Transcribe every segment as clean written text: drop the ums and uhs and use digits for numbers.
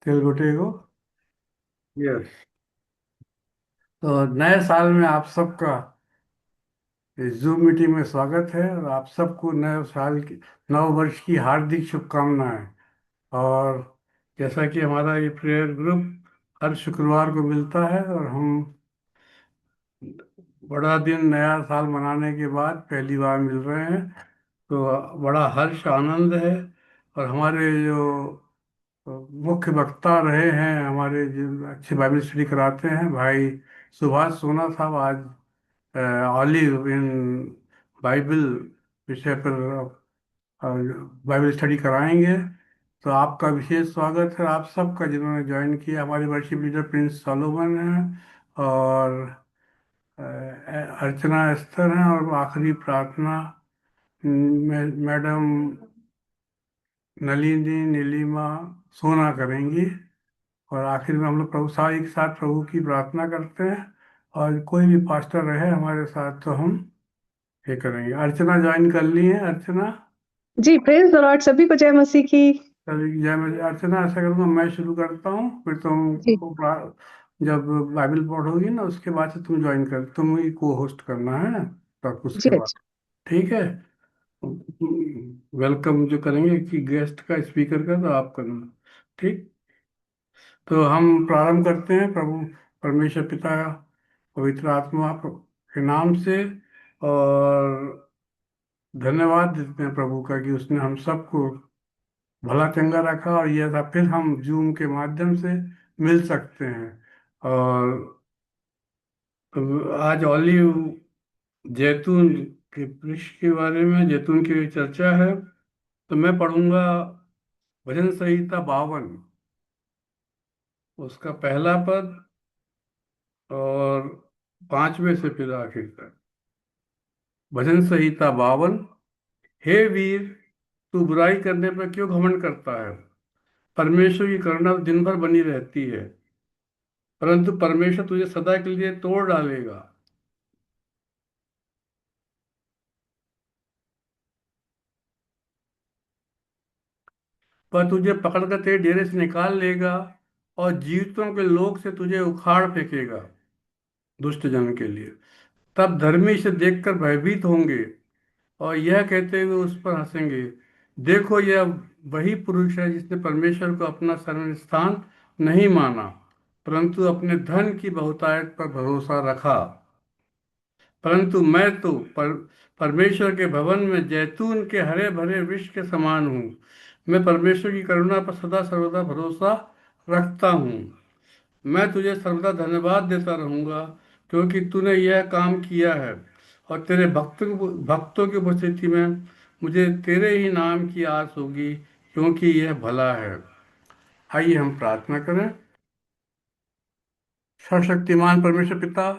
Telugu टेगो। Yes. तो नए साल में आप सबका इस जूम मीटिंग में स्वागत है, और आप सबको नए साल की, नव वर्ष की हार्दिक शुभकामनाएं। और जैसा कि हमारा ये प्रेयर ग्रुप हर शुक्रवार को मिलता है, और हम बड़ा दिन नया साल मनाने के बाद पहली बार मिल रहे हैं, तो बड़ा हर्ष आनंद है। और हमारे जो मुख्य वक्ता रहे हैं, हमारे जो अच्छे बाइबल स्टडी कराते हैं, भाई सुभाष सोना साहब, आज ऑलिव इन बाइबल विषय पर बाइबल स्टडी कराएंगे। तो आपका विशेष स्वागत है, आप सबका, जिन्होंने ज्वाइन किया। हमारे वर्शिप लीडर प्रिंस सोलोमन हैं, और अर्चना एस्तर हैं, और आखिरी प्रार्थना मैडम नलिनी नीलिमा सोना करेंगी। और आखिर में हम लोग प्रभु साथ एक साथ प्रभु की प्रार्थना करते हैं, और कोई भी पास्टर रहे हमारे साथ तो हम ये करेंगे। अर्चना ज्वाइन कर ली है? अर्चना, जी, प्रेज द लॉर्ड। सभी को जय मसीह की। चलिए जय। मैं अर्चना, ऐसा करूँगा, मैं शुरू करता हूँ, फिर तुम जी। जब बाइबल पढ़ोगी ना, उसके बाद से तुम ज्वाइन कर, तुम ही को होस्ट करना है, तब जी, उसके बाद। अच्छा। ठीक है। वेलकम जो करेंगे कि गेस्ट का, स्पीकर का, तो आप करना। ठीक। तो हम प्रारंभ करते हैं प्रभु परमेश्वर पिता, पवित्र आत्मा के नाम से, और धन्यवाद देते हैं प्रभु का कि उसने हम सबको भला चंगा रखा, और यह था फिर हम जूम के माध्यम से मिल सकते हैं। और आज ऑलिव जैतून के वृक्ष के बारे में, जैतून की चर्चा है। तो मैं पढ़ूंगा भजन संहिता 52, उसका पहला पद, और पांचवें से फिर आखिर तक। भजन संहिता 52। हे वीर, तू बुराई करने पर क्यों घमंड करता है? परमेश्वर की करुणा दिन भर बनी रहती है, परंतु परमेश्वर तुझे सदा के लिए तोड़ डालेगा। वह तुझे पकड़कर तेरे डेरे से निकाल लेगा, और जीवितों के लोक से तुझे उखाड़ फेंकेगा, दुष्ट जन के लिए। तब धर्मी इसे देखकर भयभीत होंगे, और यह कहते हुए उस पर हंसेंगे, देखो, यह वही पुरुष है जिसने परमेश्वर को अपना शरण स्थान नहीं माना, परंतु अपने धन की बहुतायत पर भरोसा रखा। परंतु मैं तो परमेश्वर के भवन में जैतून के हरे भरे वृक्ष के समान हूँ। मैं परमेश्वर की करुणा पर सदा सर्वदा भरोसा रखता हूँ। मैं तुझे सर्वदा धन्यवाद देता रहूंगा, क्योंकि तूने यह काम किया है, और तेरे भक्तों की उपस्थिति में मुझे तेरे ही नाम की आस होगी, क्योंकि यह भला है। आइए हम प्रार्थना करें। सर्वशक्तिमान परमेश्वर पिता,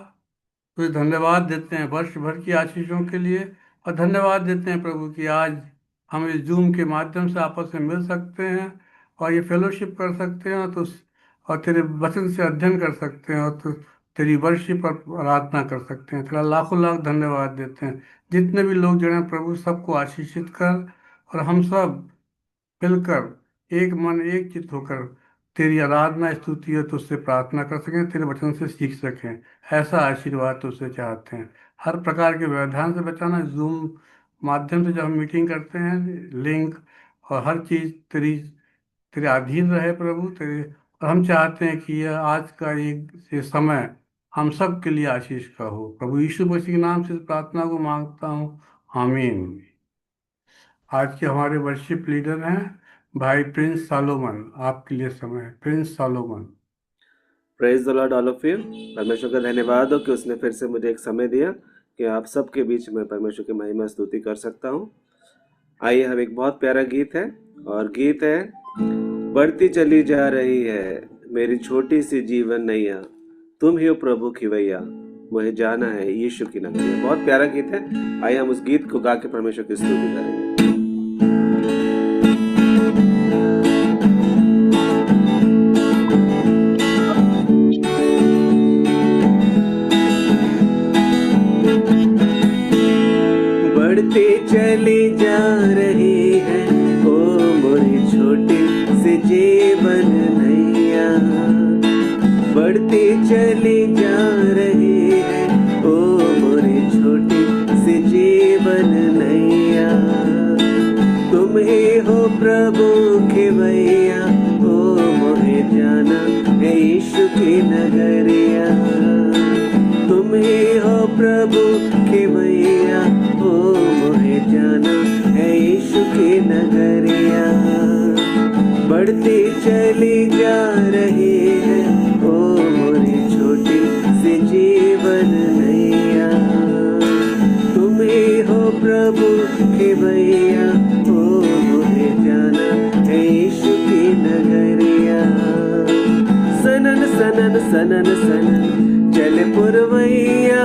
तुझे धन्यवाद देते हैं वर्ष भर की आशीषों के लिए, और धन्यवाद देते हैं प्रभु कि आज हम इस जूम के माध्यम से आपस में मिल सकते हैं, और ये फेलोशिप कर सकते हैं, और तेरे वचन से अध्ययन कर सकते हैं, और तेरी वर्शिप और आराधना कर सकते हैं। तेरा लाखों लाख धन्यवाद देते हैं। जितने भी लोग जुड़े हैं प्रभु, सबको आशीषित कर, और हम सब मिलकर एक मन एक चित्त होकर तेरी आराधना, स्तुति और तुझसे प्रार्थना कर सकें, तेरे वचन से सीख सकें। ऐसा आशीर्वाद तुझसे चाहते हैं। हर प्रकार के व्यवधान से बचाना। जूम माध्यम से जब हम मीटिंग करते हैं, लिंक और हर चीज़ तेरी तेरे अधीन रहे प्रभु, तेरे। और हम चाहते हैं कि यह आज का ये समय हम सब के लिए आशीष का हो। प्रभु यीशु मसीह के नाम से इस प्रार्थना को मांगता हूँ, आमीन। आज के हमारे वर्शिप लीडर हैं भाई प्रिंस सालोमन। आपके लिए समय है, Prince Salomon. Praise the Lord all of you. परमेश्वर का धन्यवाद हो कि उसने फिर से मुझे एक समय दिया कि आप सबके बीच में परमेश्वर की महिमा स्तुति कर सकता हूँ। आइए, हम एक बहुत प्यारा गीत है, और गीत है बढ़ती चली जा रही है मेरी छोटी सी जीवन नैया, तुम ही हो प्रभु की वैया, मुझे जाना है यीशु की नगरिया। बहुत प्यारा गीत है। आइए हम उस गीत को गा के परमेश्वर की स्तुति करेंगे। बढ़ती चली जा रही है ओ मोरी छोटी सी जीवन नैया, यीशु की नगरिया। तुम ही हो प्रभु की मैया, ओ मोहे जाना है यीशु की नगरिया। बढ़ती चली जा रही है ओ मोरी छोटी सी जीवन नैया। तुम ही हो प्रभु की मैया, ओ मोहे जाना है यीशु की नगरिया। सनन सनन सनन सनन चले पुरवैया,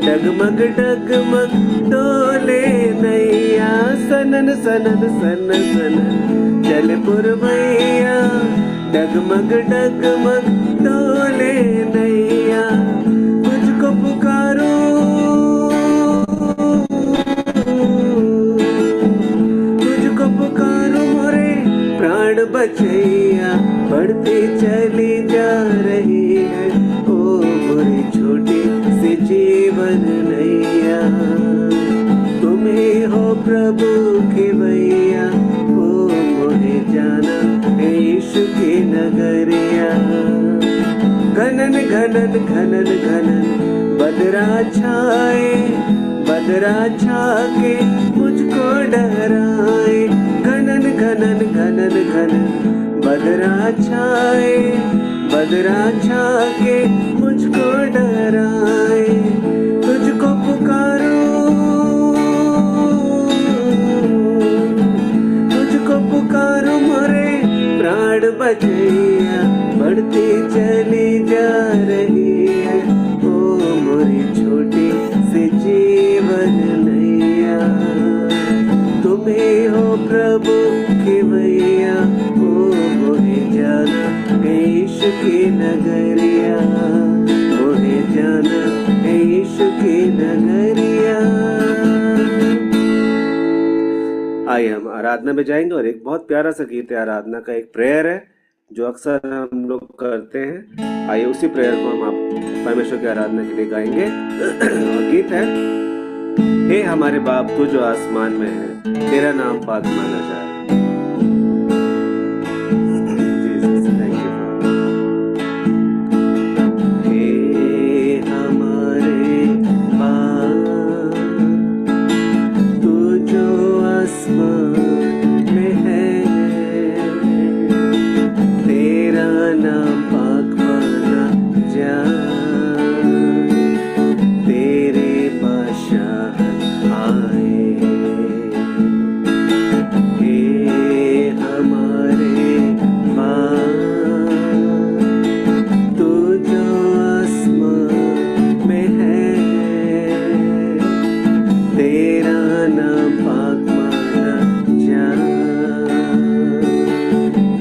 डगमग डगमग डोले नैया। सनन सनन सनन सनन चले पुरवैया, डगमग डगमग डोले नैया। तुझको पुकारो तुझको पुकारो मोरे प्राण बचैया। बढ़ती चली जा रही है ओ मोरी छोटी सी जीवन नैया। तुम ही हो प्रभु की मैया, ओ मोहे जाना है यीशु की नगरिया। घनन घनन घनन घनन बदरा छाए, बदरा छा के मुझको डराए। घनन घनन घनन घनन बदरा छाए, बदरा छा के मुझको डराए। तुझको पुकारो तुझको पुकारो मोरे प्राण बचैया। बढ़ती चली जा रही है ओ मोरी छोटी सी जीवन नैया। तुम ही हो प्रभु की मैया, ओ मोहे जाना है यीशु की नगरिया। मोहे जाना है यीशु की नगरिया। आइए हम आराधना में जाएंगे और एक बहुत प्यारा सा गीत है, आराधना का एक प्रेयर है जो अक्सर हम लोग करते हैं। आइए उसी प्रेयर को हम आप परमेश्वर की आराधना के लिए गाएंगे। और गीत है, हे हमारे बाप तू जो आसमान में है, तेरा नाम पाक माना जाए। Jesus thank you. हे हमारे बाप तू जो आसमान में है, तेरा नाम पाक माना जाए। तेरे बादशाह आए, हे हमारे बाप तू जो आसमान में है, तेरा नाम पाक माना जाए।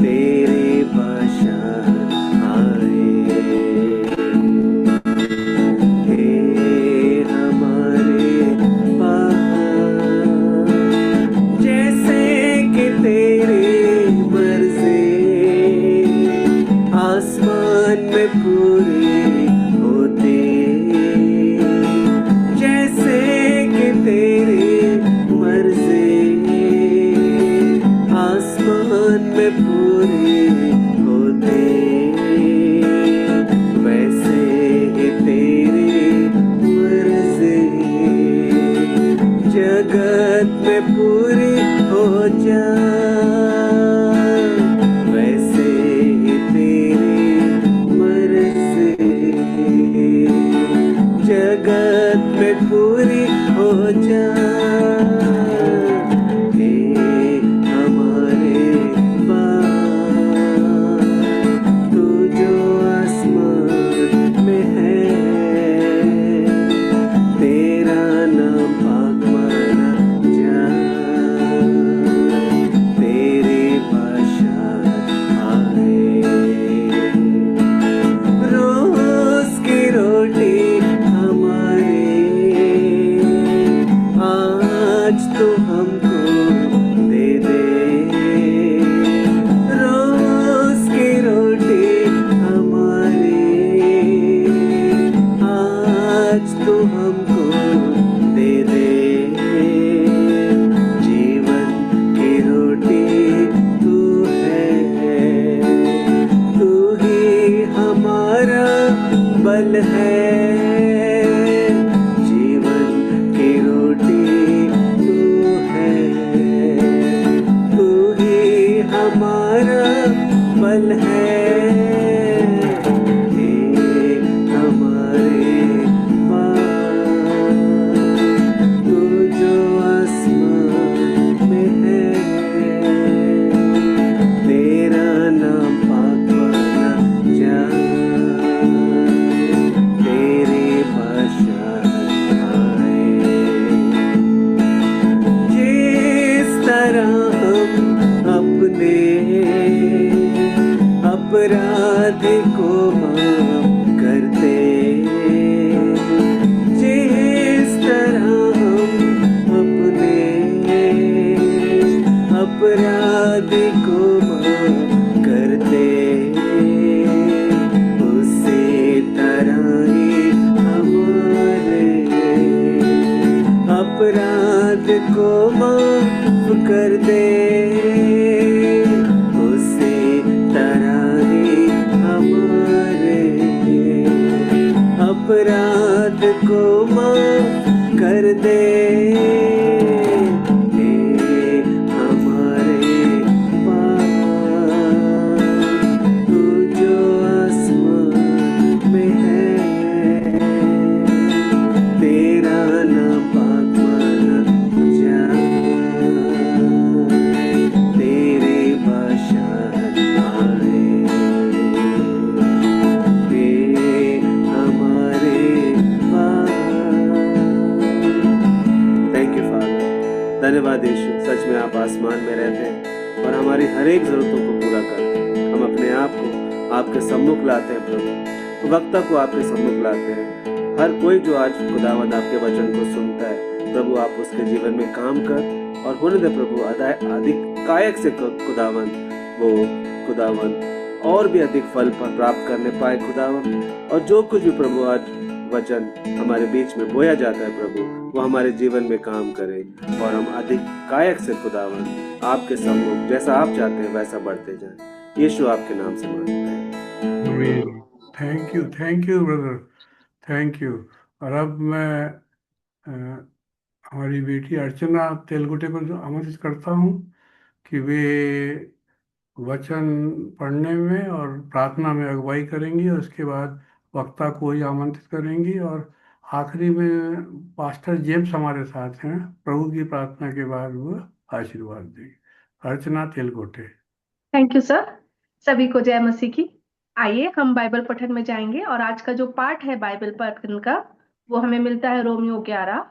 तेरे बादशाह आए, हे हमारे बाप जैसे कि तेरी मर्जी आसमान में पूरी होती, जैसे कि तेरी मर्जी आसमान में पूरी होती, वैसे ही तेरी मर्जी जगत में पूरी हो जाए। वैसे ही तेरी मर्जी फल है, जीवन की रोटी तू है, तू ही हमारा फल है, हे हमारे माँ, तू जो आसमान में है, तेरा नाम पाक माना जाए, तेरी बादशाहत आए। जिस तरह हम अपने अपराध को माफ करते, जिस तरह हम अपने अपराध को माफ करते, उसी तरह ही हमारे अपराध को माफ कर दे, उसी तरह ही हमारे अपराध को माफ कर दे, हे हमारे पापा, तू जो आसमान में है, तेरा नाम पाक माना जाए, तेरी बादशाहत आए, हे हमारे थैंक यू फादर। धन्यवाद यीशु, सच में आप आसमान में रहते हैं और हमारी हर एक जरूरतों को पूरा करते हैं। हम अपने आप को आपके सम्मुख लाते हैं प्रभु, वक्ता को आपके सम्मुख लाते हैं। हर कोई जो आज खुदावंद आपके वचन को सुनता है प्रभु, आप उसके जीवन में काम कर और होने दे प्रभु अधिक कायक से खुदावंद वो खुदावंद और भी अधिक फल प्राप्त करने पाए खुदावंद, और जो कुछ भी प्रभु आज वचन हमारे बीच में बोया जाता है प्रभु, वो हमारे जीवन में काम करे और हम अधिक कायक से खुदावंद आपके सम्मुख जैसा आप चाहते हैं वैसा बढ़ते जाएं। यीशु आपके नाम से मांगते हैं। Thank you brother, thank you. और अब मैं हमारी बेटी अर्चना तेलगुटे को आमंत्रित करता हूँ कि वे वचन पढ़ने में और प्रार्थना में अगुवाई करेंगी, और उसके बाद वक्ता को ही आमंत्रित करेंगी, और आखिरी में पास्टर जेम्स हमारे साथ हैं। प्रभु की प्रार्थना के बाद वो आशीर्वाद देंगे। Archana Telgute. Thank you sir. सभी को जय मसीह की। आइए हम बाइबल पठन में जाएंगे, और आज का जो पाठ है बाइबल पठन का वो हमें मिलता है रोमियो 11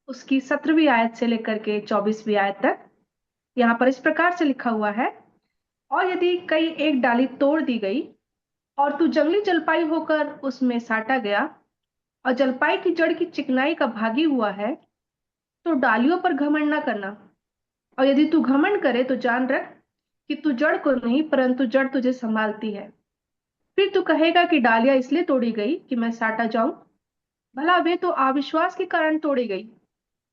उसकी 17वीं आयत से लेकर के 24वीं आयत तक। यहाँ पर इस प्रकार से लिखा हुआ है, और यदि कई एक डाली तोड़ दी गई और तू जंगली जलपाई होकर उसमें साटा गया और जलपाई की जड़ की चिकनाई का भागी हुआ है, तो डालियों पर घमंड न करना, और यदि तू घमंड करे तो जान रख कि तू जड़ को नहीं परंतु जड़ तुझे संभालती है। फिर तू कहेगा कि डालियां इसलिए तोड़ी गई कि मैं साटा जाऊं, भला वे तो अविश्वास के कारण तोड़ी गई,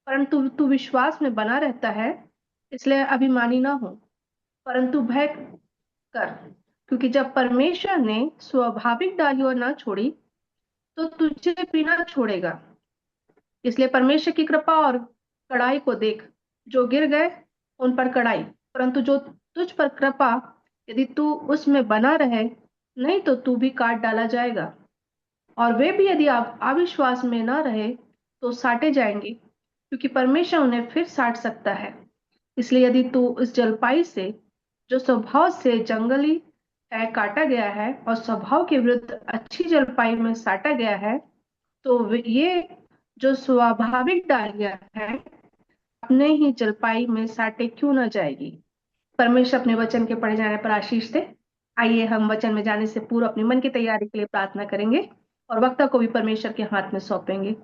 परंतु तू विश्वास में बना रहता है, इसलिए अभिमानी ना हो परंतु भय कर, क्योंकि जब परमेश्वर ने स्वाभाविक डालियां ना छोड़ी तो तुझे भी ना छोड़ेगा। इसलिए परमेश्वर की कृपा और कड़ाई को देख, जो गिर गए उन पर कड़ाई, परंतु जो तुझ पर कृपा, यदि तू उसमें बना रहे, नहीं तो तू भी काट डाला जाएगा। और वे भी यदि आप अविश्वास में न रहे तो साटे जाएंगे, क्योंकि परमेश्वर उन्हें फिर साट सकता है। इसलिए यदि तू इस जलपाई से जो स्वभाव से जंगली है काटा गया है और स्वभाव के विरुद्ध अच्छी जलपाई में साटा गया है, तो ये जो स्वाभाविक डालियां है अपने ही जलपाई में साटे क्यों न जाएगी। परमेश्वर अपने वचन के पढ़े जाने पर आशीष दे। आइए हम वचन में जाने से पूर्व अपनी मन की तैयारी के लिए प्रार्थना करेंगे और वक्ता को भी परमेश्वर के हाथ में सौंपेंगे।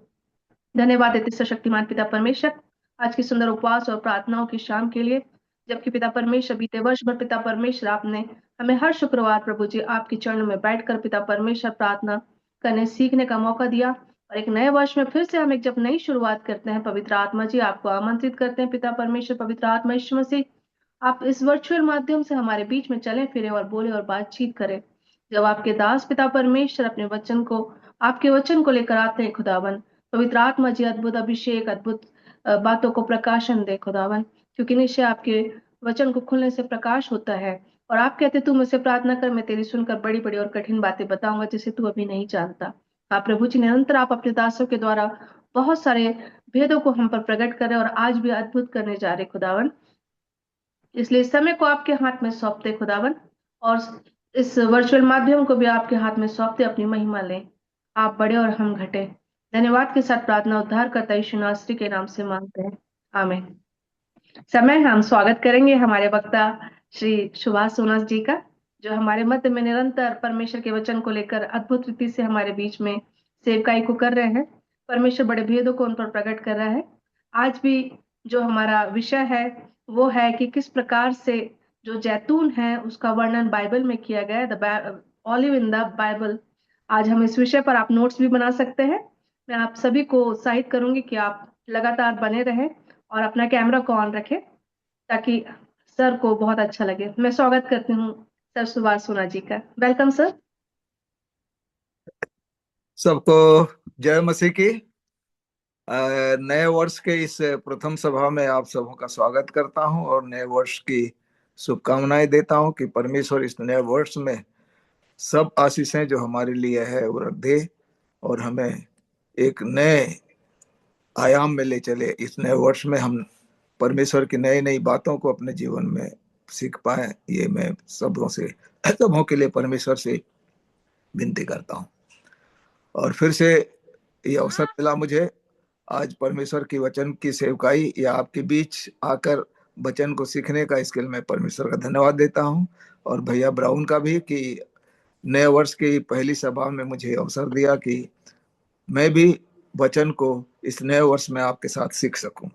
धन्यवाद देते सर्वशक्तिमान पिता परमेश्वर आज की सुंदर उपवास और प्रार्थनाओं की शाम के लिए, जबकि पिता परमेश्वर बीते वर्ष भर पिता परमेश्वर आपने हमें हर शुक्रवार प्रभु जी आपके चरणों में बैठकर पिता परमेश्वर प्रार्थना करने सीखने का मौका दिया, और एक नए वर्ष में फिर से हम एक जब नई शुरुआत करते हैं, पवित्र आत्मा जी आपको आमंत्रित करते हैं पिता परमेश्वर, पवित्र आत्मा यीशु मसीह आप इस वर्चुअल माध्यम से हमारे बीच में चले फिरे और बोले और बातचीत करें। जब आपके दास पिता परमेश्वर अपने वचन को आपके वचन को लेकर आते हैं खुदावन। पवित्र आत्मा जी अद्भुत अभिषेक, अद्भुत बातों को प्रकाशन दे खुदावन, क्योंकि निश्चय आपके वचन को खुलने से प्रकाश होता है। और आप कहते तू मुझसे प्रार्थना कर, मैं तेरी सुनकर बड़ी बड़ी और कठिन बातें बताऊंगा जिसे तू अभी नहीं जानता। आप प्रभु जी निरंतर आप अपने दासों के द्वारा बहुत सारे भेदों को हम पर प्रकट कर रहे हैं और आज भी अद्भुत करने जा रहे खुदावन। इसलिए इस समय को आपके हाथ में सौंपते खुदावन, और इस वर्चुअल माध्यम को भी आपके हाथ में सौंपते, अपनी महिमा लें। आप बड़े और हम घटे। धन्यवाद के साथ प्रार्थना उद्धार करता यीशु नासरी के नाम से मांगते हैं, आमीन। समय हम स्वागत करेंगे हमारे वक्ता श्री सुभाष सोनस जी का, जो हमारे मध्य में निरंतर परमेश्वर के वचन को लेकर अद्भुत रीति से हमारे बीच में सेवकाई को कर रहे हैं। परमेश्वर बड़े भेदों को उन पर प्रकट कर रहा है। आज भी जो हमारा विषय है वो है कि किस प्रकार से जो जैतून है उसका वर्णन बाइबल में किया गया है, the olive in the Bible. आज हम इस विषय पर आप नोट्स भी बना सकते हैं। मैं आप सभी को उत्साहित करूंगी कि आप लगातार बने रहें और अपना कैमरा को ऑन रखें, ताकि सर को बहुत अच्छा लगे। मैं स्वागत करती हूँ सर सुभाष सोना जी का। Welcome sir. सबको जय मसीह की। नए वर्ष के इस प्रथम सभा में आप सबों का स्वागत करता हूं और नए वर्ष की शुभकामनाएं देता हूं कि परमेश्वर इस नए वर्ष में सब आशीषें जो हमारे लिए है वो रख दे और हमें एक नए आयाम में ले चले। इस नए वर्ष में हम परमेश्वर की नई नई बातों को अपने जीवन में सीख पाए, ये मैं सबों के लिए परमेश्वर से विनती करता हूँ। और फिर से ये अवसर मिला मुझे आज परमेश्वर की वचन की सेवकाई या आपके बीच आकर वचन को सीखने का, इसके लिए मैं परमेश्वर का धन्यवाद देता हूँ और भैया ब्राउन का भी कि नए वर्ष की पहली सभा में मुझे अवसर दिया कि मैं भी वचन को इस नए वर्ष में आपके साथ सीख सकूं।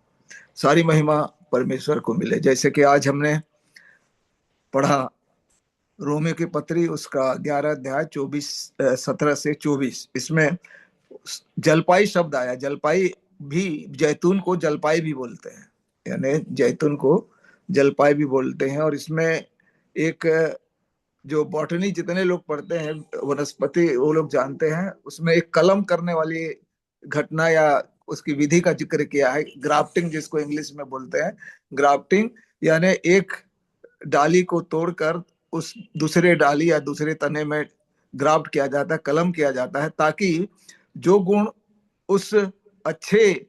सारी महिमा परमेश्वर को मिले। जैसे कि आज हमने पढ़ा रोमियो की पत्री, उसका 11 अध्याय 17 से 24, इसमें जलपाई शब्द आया। जलपाई भी, जैतून को जलपाई भी बोलते हैं, यानी जैतून को जलपाई भी बोलते हैं। और इसमें एक जो बॉटनी जितने लोग पढ़ते हैं, वनस्पति, वो लोग जानते हैं, उसमें एक कलम करने वाली घटना या उसकी विधि का जिक्र किया है, ग्राफ्टिंग जिसको इंग्लिश में बोलते हैं। ग्राफ्टिंग यानी एक डाली को तोड़कर उस दूसरे डाली या दूसरे तने में ग्राफ्ट किया जाता है, कलम किया जाता है, ताकि जो गुण उस अच्छे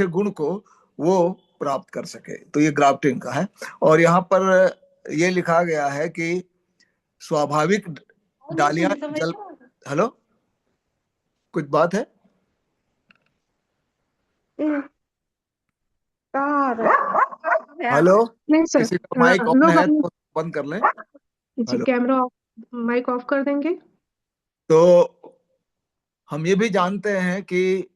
गुण को वो प्राप्त कर सके। तो ये ग्राफ्टिंग का है। और यहाँ पर ये लिखा गया है कि स्वाभाविक डालियां हेलो, कुछ बात है? हेलो, किसी का माइक ऑन है तो बंद कर लें। जी, कैमरा माइक ऑफ कर देंगे। तो हम ये भी जानते हैं कि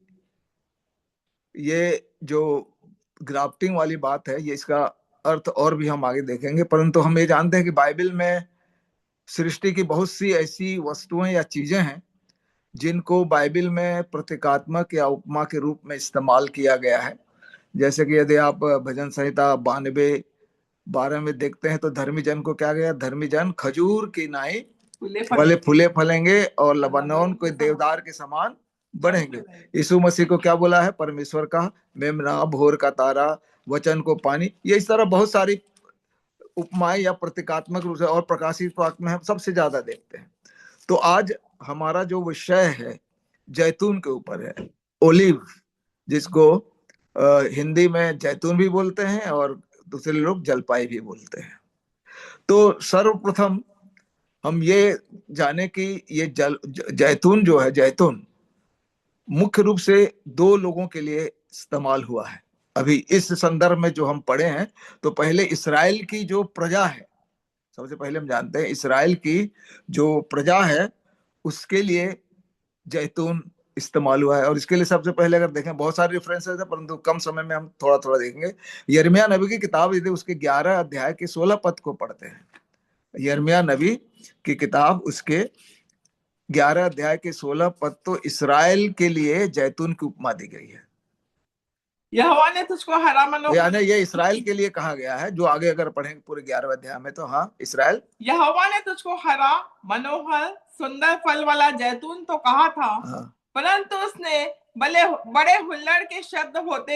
ये जो ग्राफ्टिंग वाली बात है, ये इसका अर्थ और भी हम आगे देखेंगे, परंतु हम ये जानते हैं कि बाइबल में सृष्टि की बहुत सी ऐसी वस्तुएं या चीजें हैं जिनको बाइबल में प्रतीकात्मक या उपमा के रूप में इस्तेमाल किया गया है। जैसे कि यदि आप भजन संहिता 92:12 में देखते हैं तो धर्मी जन को क्या गया, धर्मी जन खजूर की नाई वाले फूले फलेंगे और लबानोन को देवदार के समान बढ़ेंगे। यीशु मसीह को क्या बोला है, परमेश्वर का मेमना, भोर का तारा, वचन को पानी। ये इस तरह बहुत सारी उपमाएं या प्रतीकात्मक रूप से, और प्रकाशित वाक्य में हम सबसे ज्यादा देखते हैं। तो आज हमारा जो विषय है जैतून के ऊपर है, ओलिव, जिसको हिंदी में जैतून भी बोलते हैं और दूसरे लोग जलपाई भी बोलते हैं। तो सर्वप्रथम हम ये जाने कि ये जैतून जो है, जैतून मुख्य रूप से दो लोगों के लिए इस्तेमाल हुआ है। अभी इस संदर्भ में जो हम पढ़े हैं, तो पहले इस्राएल की जो प्रजा है, सबसे पहले हम जानते हैं इस्राएल की जो प्रजा है उसके लिए जैतून इस्तेमाल हुआ है। और इसके लिए सबसे पहले अगर देखें, बहुत सारे रेफरेंसेस है परंतु कम समय में हम थोड़ा थोड़ा देखेंगे। यिर्मयाह नबी की किताब, यदि उसके 11 अध्याय के 16 पद को पढ़ते हैं, यिर्मयाह नबी की किताब उसके 11 अध्याय के 16 पद, तो इसराइल के लिए जैतून की उपमा दी गई है। यहोवा ने तुझको हरा मनोहर, यानी ये इसराइल के लिए कहा गया है। जो आगे अगर पढ़ेंगे पूरे 11वें अध्याय में, तो हाँ, इसराइल, यहोवा ने तुझको हरा मनोहर सुंदर फल वाला जैतून तो कहा था, हाँ परंतु उसने बड़े हुल्लड़ के शब्द होते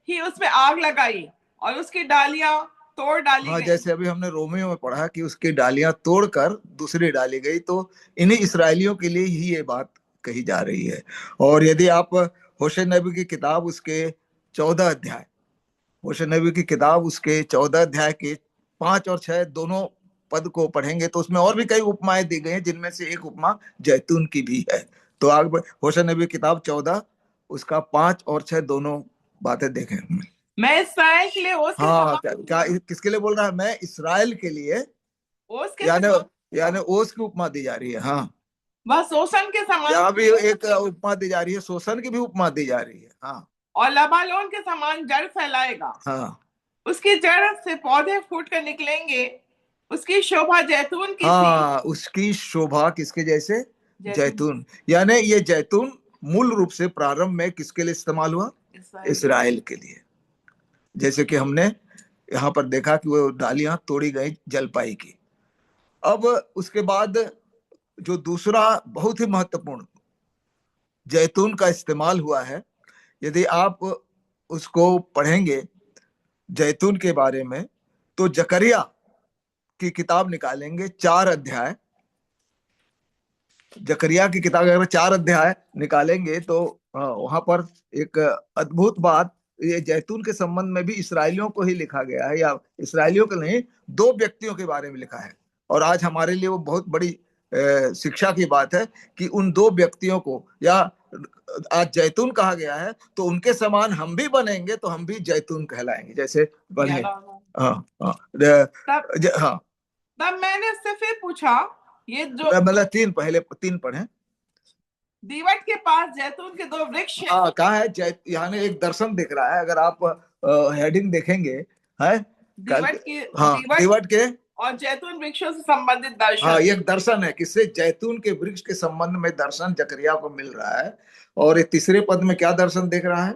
ही उसमें आग लगाई और उसकी डालियां तोड़ डाली हाँ, गई। जैसे अभी हमने रोमियो में पढ़ा कि उसकी डालियां तोड़कर दूसरी डाली गई, तो इन्हीं इसराइलियों के लिए ही ये बात कही जा रही है। और यदि आप होशे नबी की किताब उसके 14 अध्याय, होशे नबी की किताब उसके 14 अध्याय के 5 और 6 दोनों पद को पढ़ेंगे, तो उसमें और भी कई उपमाएं दी गई हैं, जिनमें से एक उपमा जैतून की भी है। तो आग होशे नबी की किताब 14 उसका 5 और 6 दोनों बातें देखें। मैं इसराइल के लिए ओस के हाँ, समान, क्या किसके लिए बोल रहा है? मैं इसराइल के लिए, ओस के यानी समान, ओस की उपमा दी जा रही है। हाँ, वह शोषण के समान, यहाँ भी एक उपमा दी जा रही है, शोषण की भी उपमा दी जा रही है। हाँ और लबानोन के समान जड़ फैलाएगा। हाँ उसकी जड़ से पौधे फूट कर निकलेंगे, उसकी शोभा जैतून की हाँ, उसकी शोभा किसके जैसे? सी जैतून। यानी ये जैतून मूल रूप से प्रारंभ में किसके लिए इस्तेमाल हुआ? इसराइल के लिए। जैसे कि हमने यहाँ पर देखा कि वो डालियां तोड़ी गई जलपाई की। अब उसके बाद जो दूसरा बहुत ही महत्वपूर्ण जैतून का इस्तेमाल हुआ है, यदि आप उसको पढ़ेंगे जैतून के बारे में, तो जकरिया की किताब निकालेंगे 4 अध्याय, जकरिया की किताब अगर 4 अध्याय निकालेंगे तो वहां पर एक अद्भुत बात, ये जैतून के संबंध में भी इसराइलियों को ही लिखा गया है, या इसराइलियों को नहीं, 2 व्यक्तियों के बारे में लिखा है। और आज हमारे लिए वो बहुत बड़ी शिक्षा की बात है कि उन 2 व्यक्तियों को, या आज जैतून कहा गया है, तो उनके समान हम भी बनेंगे तो हम भी जैतून कहलाएंगे, जैसे बने। हाँ हाँ हाँ। तब मैंने उससे फिर पूछा, ये जो मतलब 3 पढ़े। दीवट के पास जैतून के 2 वृक्ष हैं। हाँ, कहा है यहाँ एक दर्शन दिख रहा है, अगर आप हेडिंग देखेंगे, है दीवट के और जैतून वृक्षों से संबंधित दर्शन। हाँ, एक दर्शन है, किससे? जैतून के वृक्ष के संबंध में दर्शन जकरिया को मिल रहा है। और ये तीसरे पद में क्या दर्शन देख रहा है?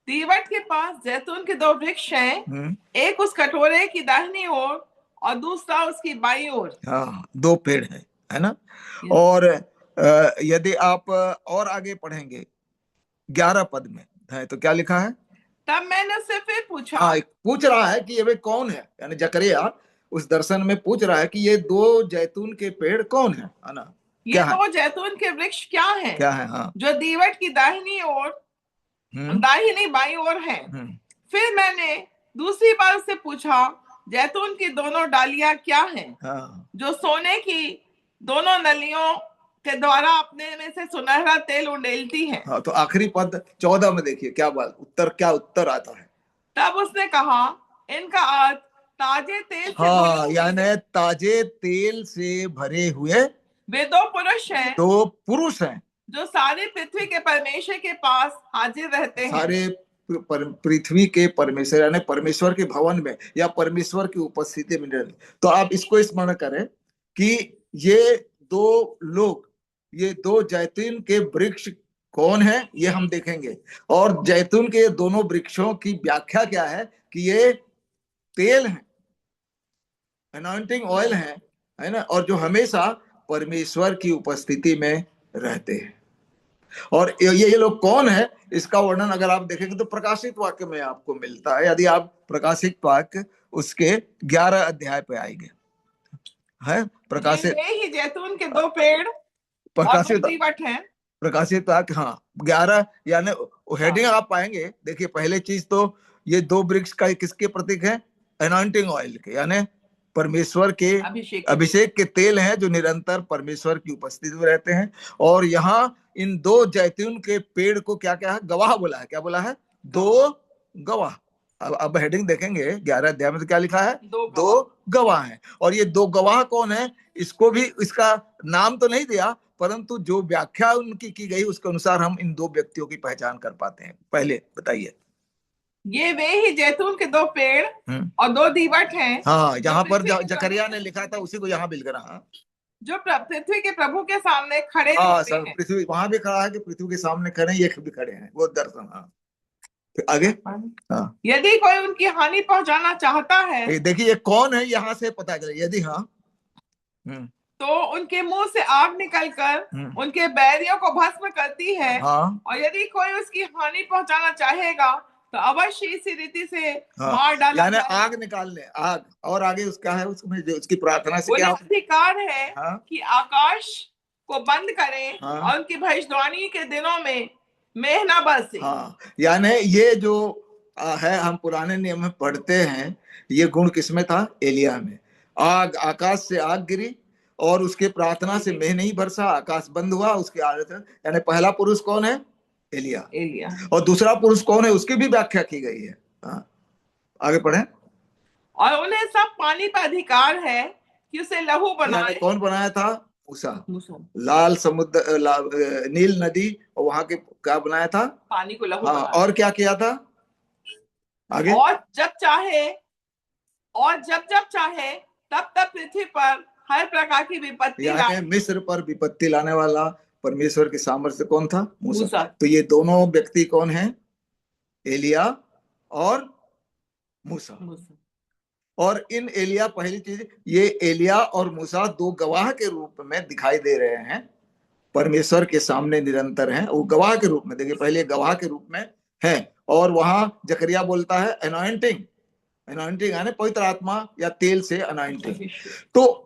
दीवट के पास जैतून के 2 वृक्ष हैं, एक उस कटोरे की दाहिनी ओर और दूसरा उसकी बाईं ओर। हाँ, 2 पेड़ है ना। और यदि आप और आगे पढ़ेंगे 11 पद में है, तो क्या लिखा है? तब मैंने उससे फिर पूछा। हाँ, पूछ रहा है कि ये कौन है, यानी जकरिया उस दर्शन में पूछ रहा है कि ये 2 जैतून के पेड़ कौन है ना? ये 2 जैतून के वृक्ष क्या है? क्या है? हाँ, जो दीवट की दाहिनी ओर दाहिनी बाईं ओर है। फिर मैंने दूसरी बार उससे पूछा, जैतून की दोनों डालियां क्या हैं? हाँ, जो सोने की दोनों नलियों के द्वारा अपने में से सुनहरा तेल उंडेलती हैं। हाँ, तो आखिरी पद 14 में देखिए क्या बात, क्या उत्तर आता है। तब उसने कहा, इनका अर्थ ताजे तेल से हाँ, यानी ताजे तेल से भरे हुए वे 2 पुरुष हैं, 2 पुरुष हैं, जो सारी पृथ्वी के परमेश्वर के पास हाजिर रहते हैं। सारे पृथ्वी के परमेश्वर, यानी परमेश्वर के भवन में या परमेश्वर की उपस्थिति में। तो आप इसको स्मरण करें कि ये 2 लोग, ये 2 जैतून के वृक्ष कौन है, ये हम देखेंगे। और जैतून के दोनों वृक्षों की व्याख्या क्या है कि ये तेल है, अनॉइंटिंग ऑयल है ना, और जो हमेशा परमेश्वर की उपस्थिति में रहते हैं। और ये लोग कौन है, इसका वर्णन अगर आप देखेंगे तो प्रकाशित वाक्य में आपको मिलता है। यदि आप प्रकाशित वाक्य उसके 11 अध्याय पे आएंगे, है प्रकाशित, ही जैतून के 2 पेड़ प्रकाशित वाक्य, हाँ 11, यानी हेडिंग आप पाएंगे। देखिए, पहले चीज तो ये 2 वृक्ष का किसके प्रतीक है? अनॉइंटिंग ऑयल के, यानी परमेश्वर के अभिषेक के तेल हैं, जो निरंतर परमेश्वर की उपस्थिति में रहते हैं। और यहाँ इन 2 जैतून के पेड़ को क्या क्या है? गवाह बोला है। क्या बोला है? 2 गवाह। अब हेडिंग देखेंगे 11 अध्याय में तो क्या लिखा है? 2 गवाह हैं। और ये 2 गवाह कौन है, इसको भी, इसका नाम तो नहीं दिया, परंतु जो व्याख्या उनकी की गई उसके अनुसार हम इन 2 व्यक्तियों की पहचान कर पाते हैं। पहले बताइए। ये वे ही जैतून के 2 पेड़ और 2 दीवट हैं। हाँ, जहां पर जकरिया ने लिखा था उसी को यहाँ मिल गया। जो पृथ्वी के प्रभु के सामने खड़े हैं। पृथ्वी वहां भी खड़ा है कि पृथ्वी के सामने खड़े, ये भी खड़े हैं, वो दर्शन। हाँ, फिर आगे। हाँ, यदि कोई उनकी हानि पहुंचाना चाहता है, देखिए ये कौन है, यहाँ से पता चले। यदि, हाँ, तो उनके मुंह से आग निकलकर उनके बैरियों को भस्म करती है। हाँ, और यदि कोई उसकी हानि पहुंचाना चाहेगा तो अवश्य इसी रीति से हाँ, मार डाला यानी जाएगा। आग निकालने, आग। और आगे उसका है, उसमें जो उसकी प्रार्थना से उन्हें क्या। अधिकार है हाँ, कि आकाश को बंद करें, हाँ, और उनकी भविष्यवाणी के दिनों में मेघ ना बरसे। हाँ, यानी ये जो है, हम पुराने नियम में पढ़ते हैं, ये गुण किसमें था? एलिया में। आग, आकाश से आग गिरी और उसके प्रार्थना से मेघ नहीं बरसा, आकाश बंद हुआ, उसकी आदत। यानी पहला पुरुष कौन है? एलिया। एलिया। और दूसरा पुरुष कौन है, उसकी भी व्याख्या की गई है। हाँ, आगे पढ़े। और उन्हें सब पानी पर अधिकार है कि उसे लहू बनाए। कौन बनाया था? मूसा। मूसा। लाल समुद्र, नील नदी और वहां के क्या बनाया था? पानी को लहू हाँ, बनाया। और क्या किया था? आगे। और जब जब चाहे तब तब पृथ्वी पर हर प्रकार की विपत्ति लाए। मिस्र पर विपत्ति लाने वाला परमेश्वर के सामर्थ्य कौन था? मूसा। मूसा। तो ये दोनों व्यक्ति कौन हैं? एलिया और मूसा। और इन एलिया, पहली चीज, ये एलिया और मूसा दो गवाह के रूप में दिखाई दे रहे हैं, परमेश्वर के सामने निरंतर हैं। वो गवाह के रूप में, देखिए पहले गवाह के रूप में है। और वहां जकरिया बोलता है अनॉइंटिंग, अनॉइंटिंग यानी पवित्र आत्मा या तेल से अनॉइंटिंग। तो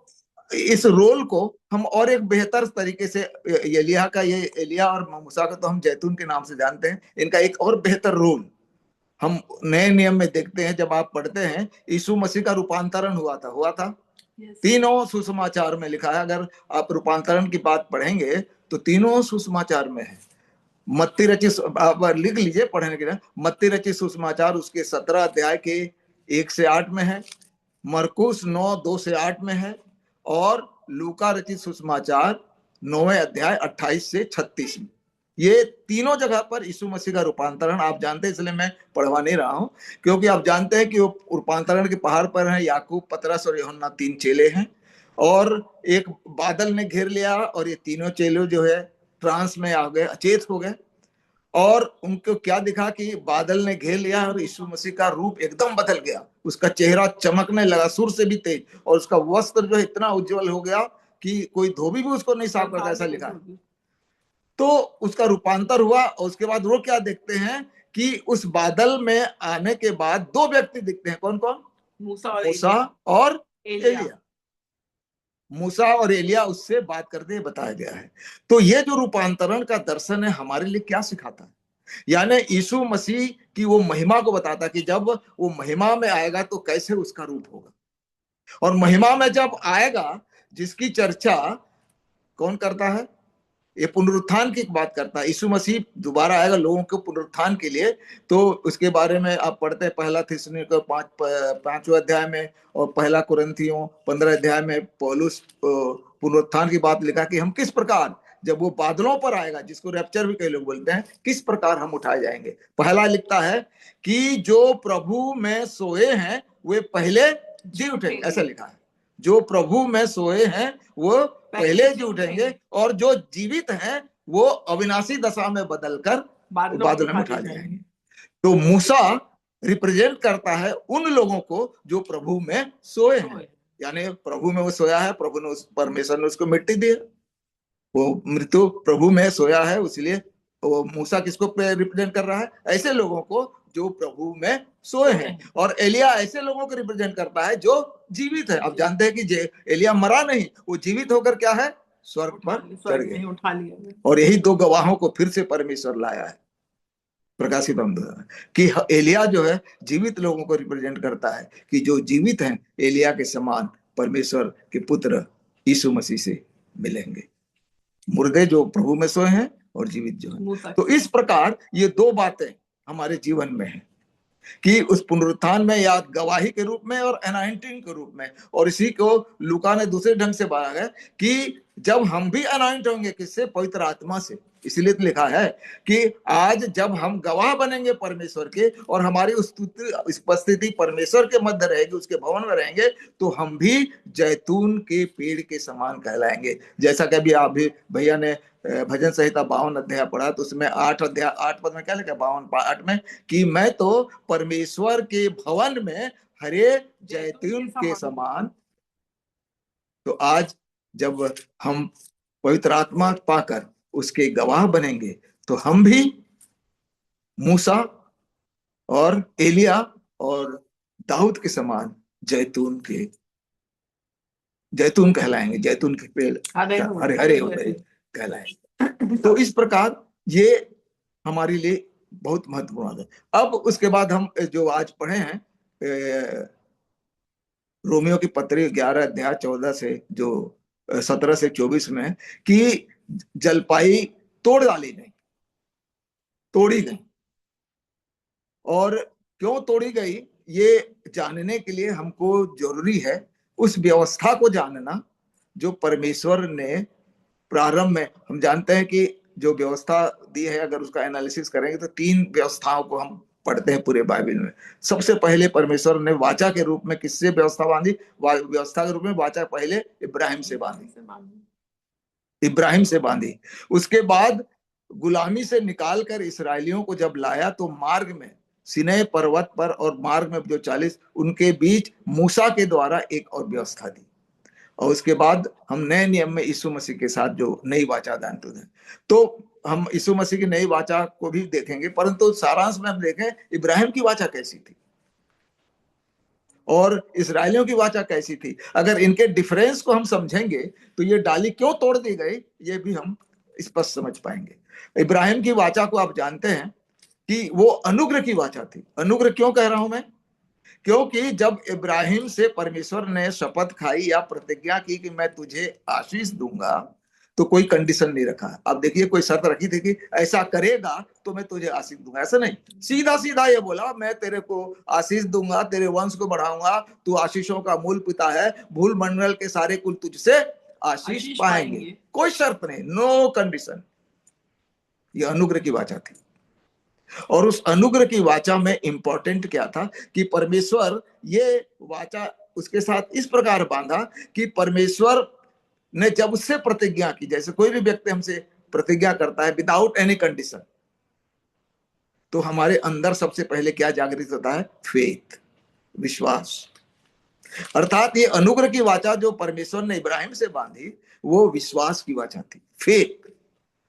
इस रोल को हम और एक बेहतर तरीके से, एलिया का, ये एलिया और मूसा का तो हम जैतून के नाम से जानते हैं, इनका एक और बेहतर रोल हम नए नियम में देखते हैं। जब आप पढ़ते हैं, यीशु मसीह का रूपांतरण हुआ था। तीनों सुसमाचार में लिखा है। अगर आप रूपांतरण की बात पढ़ेंगे तो तीनों सुसमाचार में है। मत्ती रचित, आप लिख लीजिए पढ़ने के लिए, मत्ती रचित सुसमाचार उसके 17 अध्याय के 1 से 8 में है, मरकुस 9 2 से 8 में है, और लूका रचित सुसमाचार 9वें अध्याय 28 से 36 में। ये तीनों जगह पर यीशु मसीह का रूपांतरण आप जानते हैं, इसलिए मैं पढ़वा नहीं रहा हूं, क्योंकि आप जानते हैं कि वो रूपांतरण के पहाड़ पर है। याकूब, पतरस और यूहन्ना 3 चेले हैं, और एक बादल ने घेर लिया, और ये तीनों चेले जो है ट्रांस में आ गए, अचेत हो गए। और उनको क्या दिखा कि बादल ने घेर लिया और यीशु मसीह का रूप एकदम बदल गया, उसका चेहरा चमकने लगा, सुर से भी तेज, और उसका वस्त्र जो इतना उज्जवल हो गया कि कोई धोबी भी उसको नहीं साफ करता, ऐसा लिखा है। तो उसका रूपांतर हुआ, और उसके बाद वो क्या देखते हैं कि उस बादल में आने के बाद दो व्यक्ति दिखते हैं। कौन कौन? मूसा और एलिया। मूसा और एलिया उससे बात करते हुए बताया गया है। तो ये जो रूपांतरण का दर्शन है हमारे लिए क्या सिखाता है? यानी यीशु मसीह की वो महिमा को बताता कि जब वो महिमा में आएगा तो कैसे उसका रूप होगा। और महिमा में जब आएगा, जिसकी चर्चा कौन करता है? ये पुनरुत्थान की बात करता है। यीशु मसीह दोबारा आएगा लोगों के पुनरुत्थान के लिए। तो उसके बारे में आप पढ़ते हैं पहला थिस्सलुनीके 5वें अध्याय में, और पहला कुरिन्थियों 15 अध्याय में पौलुस पुनरुत्थान की बात लिखा कि हम किस प्रकार, जब वो बादलों पर आएगा, जिसको रैप्चर भी कई लोग बोलते हैं, किस प्रकार हम उठाए जाएंगे। पहला लिखता है कि जो प्रभु में सोए हैं वे पहले जी उठेंगे, ऐसा लिखा है। जो प्रभु में सोए हैं वो पहले जी उठेंगे, और जो जीवित हैं वो अविनाशी दशा में बदलकर बादलों में उठा जाएंगे। तो मूसा रिप्रेजेंट करता है उन लोगों को जो प्रभु में सोए हैं, यानी प्रभु में वो सोया है, प्रभु ने, परमेश्वर ने उसको मिट्टी दी, वो मृत्यु प्रभु में सोया है, इसलिए वो मूसा किसको रिप्रेजेंट कर रहा है? ऐसे लोगों को जो प्रभु में सोए हैं। और एलिया ऐसे लोगों को रिप्रेजेंट करता है जो जीवित है। अब जानते हैं कि एलिया मरा नहीं, वो जीवित होकर क्या है? स्वर्ग पर चढ़ गए, उठा लिया। और यही दो गवाहों को फिर से परमेश्वर लाया है प्रकाशित कि एलिया जो है जीवित लोगों को रिप्रेजेंट करता है, कि जो जीवित हैं एलिया के समान परमेश्वर के पुत्र यीशु मसीह से मिलेंगे। मुर्दे जो प्रभु में सोए हैं और जीवित जो है। तो इस प्रकार ये दो बातें हमारे जीवन में है कि उस पुनरुत्थान में, या गवाही के रूप में और अनॉइंटिंग के रूप में। और इसी को लूका ने दूसरे ढंग से बताया है कि जब हम भी अनॉइंट होंगे, किससे? पवित्र आत्मा से। इसलिए तो लिखा है कि आज जब हम गवाह बनेंगे परमेश्वर के और हमारी उपस्थिति परमेश्वर के मध्य रहेगी, उसके भवन में रहेंगे, तो हम भी जैतून के पेड़ के समान कहलाएंगे। जैसा कि अभी आप भी भैया ने भजन संहिता 52 अध्याय पढ़ा, तो उसमें 8 पद में क्या लिखा? 52:8 में कि मैं तो परमेश्वर के भवन में हरे जैतून के समान। तो आज जब हम पवित्र आत्मा पाकर उसके गवाह बनेंगे, तो हम भी मूसा और एलिया और दाऊद के समान जैतून कहलाएंगे, जैतून के पेड़ हरे हरे होते कहलाएंगे। तो इस प्रकार ये हमारे लिए बहुत महत्वपूर्ण है। अब उसके बाद हम जो आज पढ़े हैं रोमियो की पत्री 11 अध्याय 14 से जो 17 से 24 में, कि जलपाई तोड़ डाली गई, तोड़ी गई। और क्यों तोड़ी गई ये जानने के लिए हमको जरूरी है उस व्यवस्था को जानना जो परमेश्वर ने प्रारंभ में, हम जानते हैं कि जो व्यवस्था दी है, अगर उसका एनालिसिस करेंगे तो 3 व्यवस्थाओं को हम पढ़ते हैं पूरे बाइबल में। सबसे पहले परमेश्वर ने वाचा के रूप में किससे व्यवस्था बांधी? व्यवस्था के रूप में वाचा पहले इब्राहिम से बांधी। उसके बाद गुलामी से निकालकर इसराइलियों को जब लाया, तो मार्ग में सिनै पर्वत पर और मार्ग में जो 40 उनके बीच मूसा के द्वारा एक और व्यवस्था दी। और उसके बाद हम नए नियम में यीशु मसीह के साथ जो नई वाचा जानते हैं, तो हम यीशु मसीह की नई वाचा को भी देखेंगे। परंतु सारांश में हम देखें इब्राहिम की वाचा कैसी थी और इसराइलियों की वाचा कैसी थी। अगर इनके डिफरेंस को हम समझेंगे तो ये डाली क्यों तोड़ दी गई ये भी हम स्पष्ट समझ पाएंगे। इब्राहिम की वाचा को आप जानते हैं कि वो अनुग्रह की वाचा थी। अनुग्रह क्यों कह रहा हूं मैं? क्योंकि जब इब्राहिम से परमेश्वर ने शपथ खाई या प्रतिज्ञा की कि मैं तुझे आशीष दूंगा, तो कोई कंडीशन नहीं रखा। अब देखिए, कोई शर्त रखी थी कि ऐसा करेगा तो मैं तुझे आशीष दूंगा, ऐसा नहीं। सीधा सीधा ये बोला, मैं तेरे को आशीष दूंगा, तेरे वंश को बढ़ाऊंगा, तू आशीषों का मूल पिता है, भूल मंडल के सारे कुल तुझसे आशीष पाएंगे। कोई शर्त नहीं, नो कंडीशन। ये अनुग्रह की वाचा थी। और उस अनुग्रह की वाचा में इंपॉर्टेंट क्या था कि परमेश्वर ये वाचा उसके साथ इस प्रकार बांधा कि परमेश्वर ने जब उससे प्रतिज्ञा की, जैसे कोई भी व्यक्ति हमसे प्रतिज्ञा करता है विदाउट एनी कंडीशन, तो हमारे अंदर सबसे पहले क्या जागृत होता है? फेथ, विश्वास। अर्थात ये अनुग्रह की वाचा जो परमेश्वर ने इब्राहिम से बांधी वो विश्वास की वाचा थी, फेथ।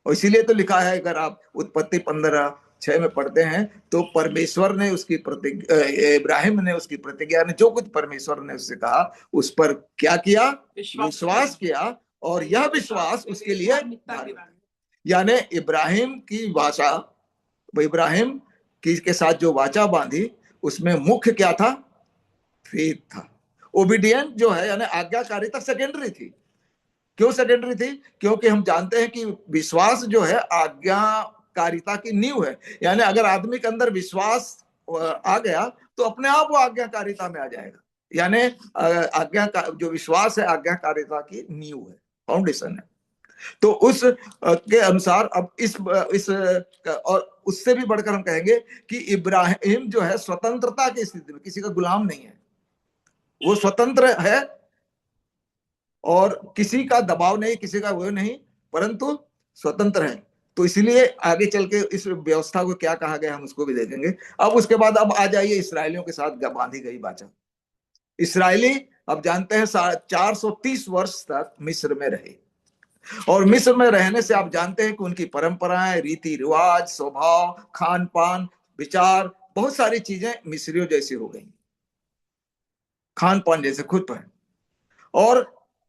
और इसीलिए तो लिखा है, अगर आप उत्पत्ति 15:6 में पढ़ते हैं, तो परमेश्वर ने उसकी इब्राहिम ने उसकी प्रतिज्ञा ने जो कुछ परमेश्वर ने उससे कहा उस पर क्या किया? विश्वास किया। और यह विश्वास उसके लिए, यानी इब्राहिम की वाचा, इब्राहिम की के साथ जो वाचा बांधी उसमें मुख्य क्या था? फेथ था। ओबीडियंट जो है यानी आज्ञाकारिता सेकेंडरी थी। क्यों सेकेंडरी थी? क्योंकि हम जानते हैं कि विश्वास जो है आज्ञाकारिता की नींव है। यानी अगर आदमी के अंदर विश्वास आ गया तो अपने आप वो आज्ञाकारिता में आ जाएगा। यानी आज्ञा का जो विश्वास है आज्ञाकारिता की नींव है, फाउंडेशन है। तो उस के अनुसार अब इस और उससे भी बढ़कर हम कहेंगे कि इब्राहिम जो है स्वतंत्रता की स्थिति में, किसी का गुलाम नहीं है, वो स्वतंत्र है और किसी का दबाव नहीं, किसी का वो नहीं, परंतु स्वतंत्र है। तो इसलिए आगे चल के इस व्यवस्था को क्या कहा गया हम उसको भी देखेंगे। अब उसके बाद अब आ जाइए इसराइलियों के साथ बांधी गई वाचा। इसराइली अब जानते हैं 430 वर्ष तक मिस्र में रहे, और मिस्र में रहने से आप जानते हैं कि उनकी परंपराएं, रीति रिवाज, स्वभाव, खान पान, विचार, बहुत सारी चीजें मिस्रियों जैसी हो गई, खान पान जैसे खुद पर। और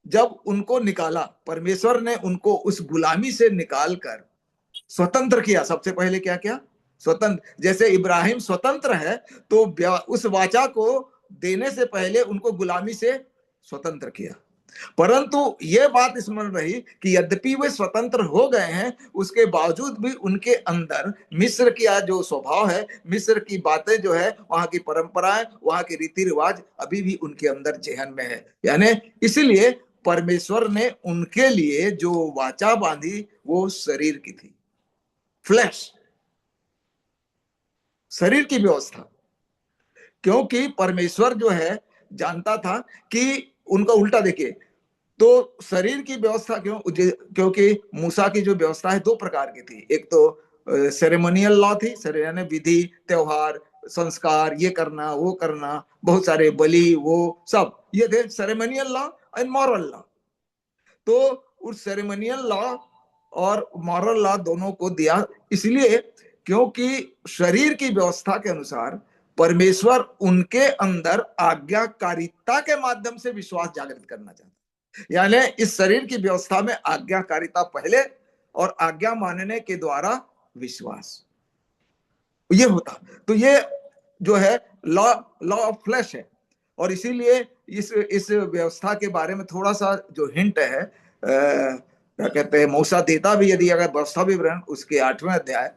जब उनको निकाला परमेश्वर ने, उनको उस गुलामी से निकालकर स्वतंत्र किया। सबसे पहले क्या किया? स्वतंत्र। जैसे इब्राहिम स्वतंत्र है तो उस वाचा को देने से पहले उनको गुलामी से स्वतंत्र किया। परंतु यह बात स्मरण रही कि यद्यपि वे स्वतंत्र हो गए हैं, उसके बावजूद भी उनके अंदर मिस्र की जो स्वभाव है, मिस्र की बातें जो है, वहां की परंपराएं, वहां के रीति रिवाज अभी भी उनके अंदर जेहन में है। यानी इसलिए परमेश्वर ने उनके लिए जो वाचा बांधी वो शरीर की थी, फ्लैश, शरीर की व्यवस्था। क्योंकि परमेश्वर जो है जानता था कि उनका उल्टा देखिए, तो शरीर की व्यवस्था क्योंकि मूसा की जो व्यवस्था है दो प्रकार की थी। एक तो सेरेमोनियल लॉ थी, यानी विधि, त्योहार, संस्कार, ये करना वो करना, बहुत सारे बलि, वो सब ये थे ceremonial law and moral law. तो उस सेरेमोनियल लॉ और मॉरल लॉ दोनों को दिया इसलिए क्योंकि शरीर की व्यवस्था के अनुसार परमेश्वर उनके अंदर आज्ञाकारिता के माध्यम से विश्वास जागृत करना चाहता, यानी इस शरीर की व्यवस्था में आज्ञाकारिता पहले और आज्ञा मानने के द्वारा विश्वास, ये होता। तो ये जो है लॉ ऑफ फ्लैश है। और इसीलिए इस व्यवस्था के बारे में थोड़ा सा जो हिंट है, क्या कहते हैं, मूसा देता भी, यदि अगर व्यवस्था विवरण उसके 8वें अध्याय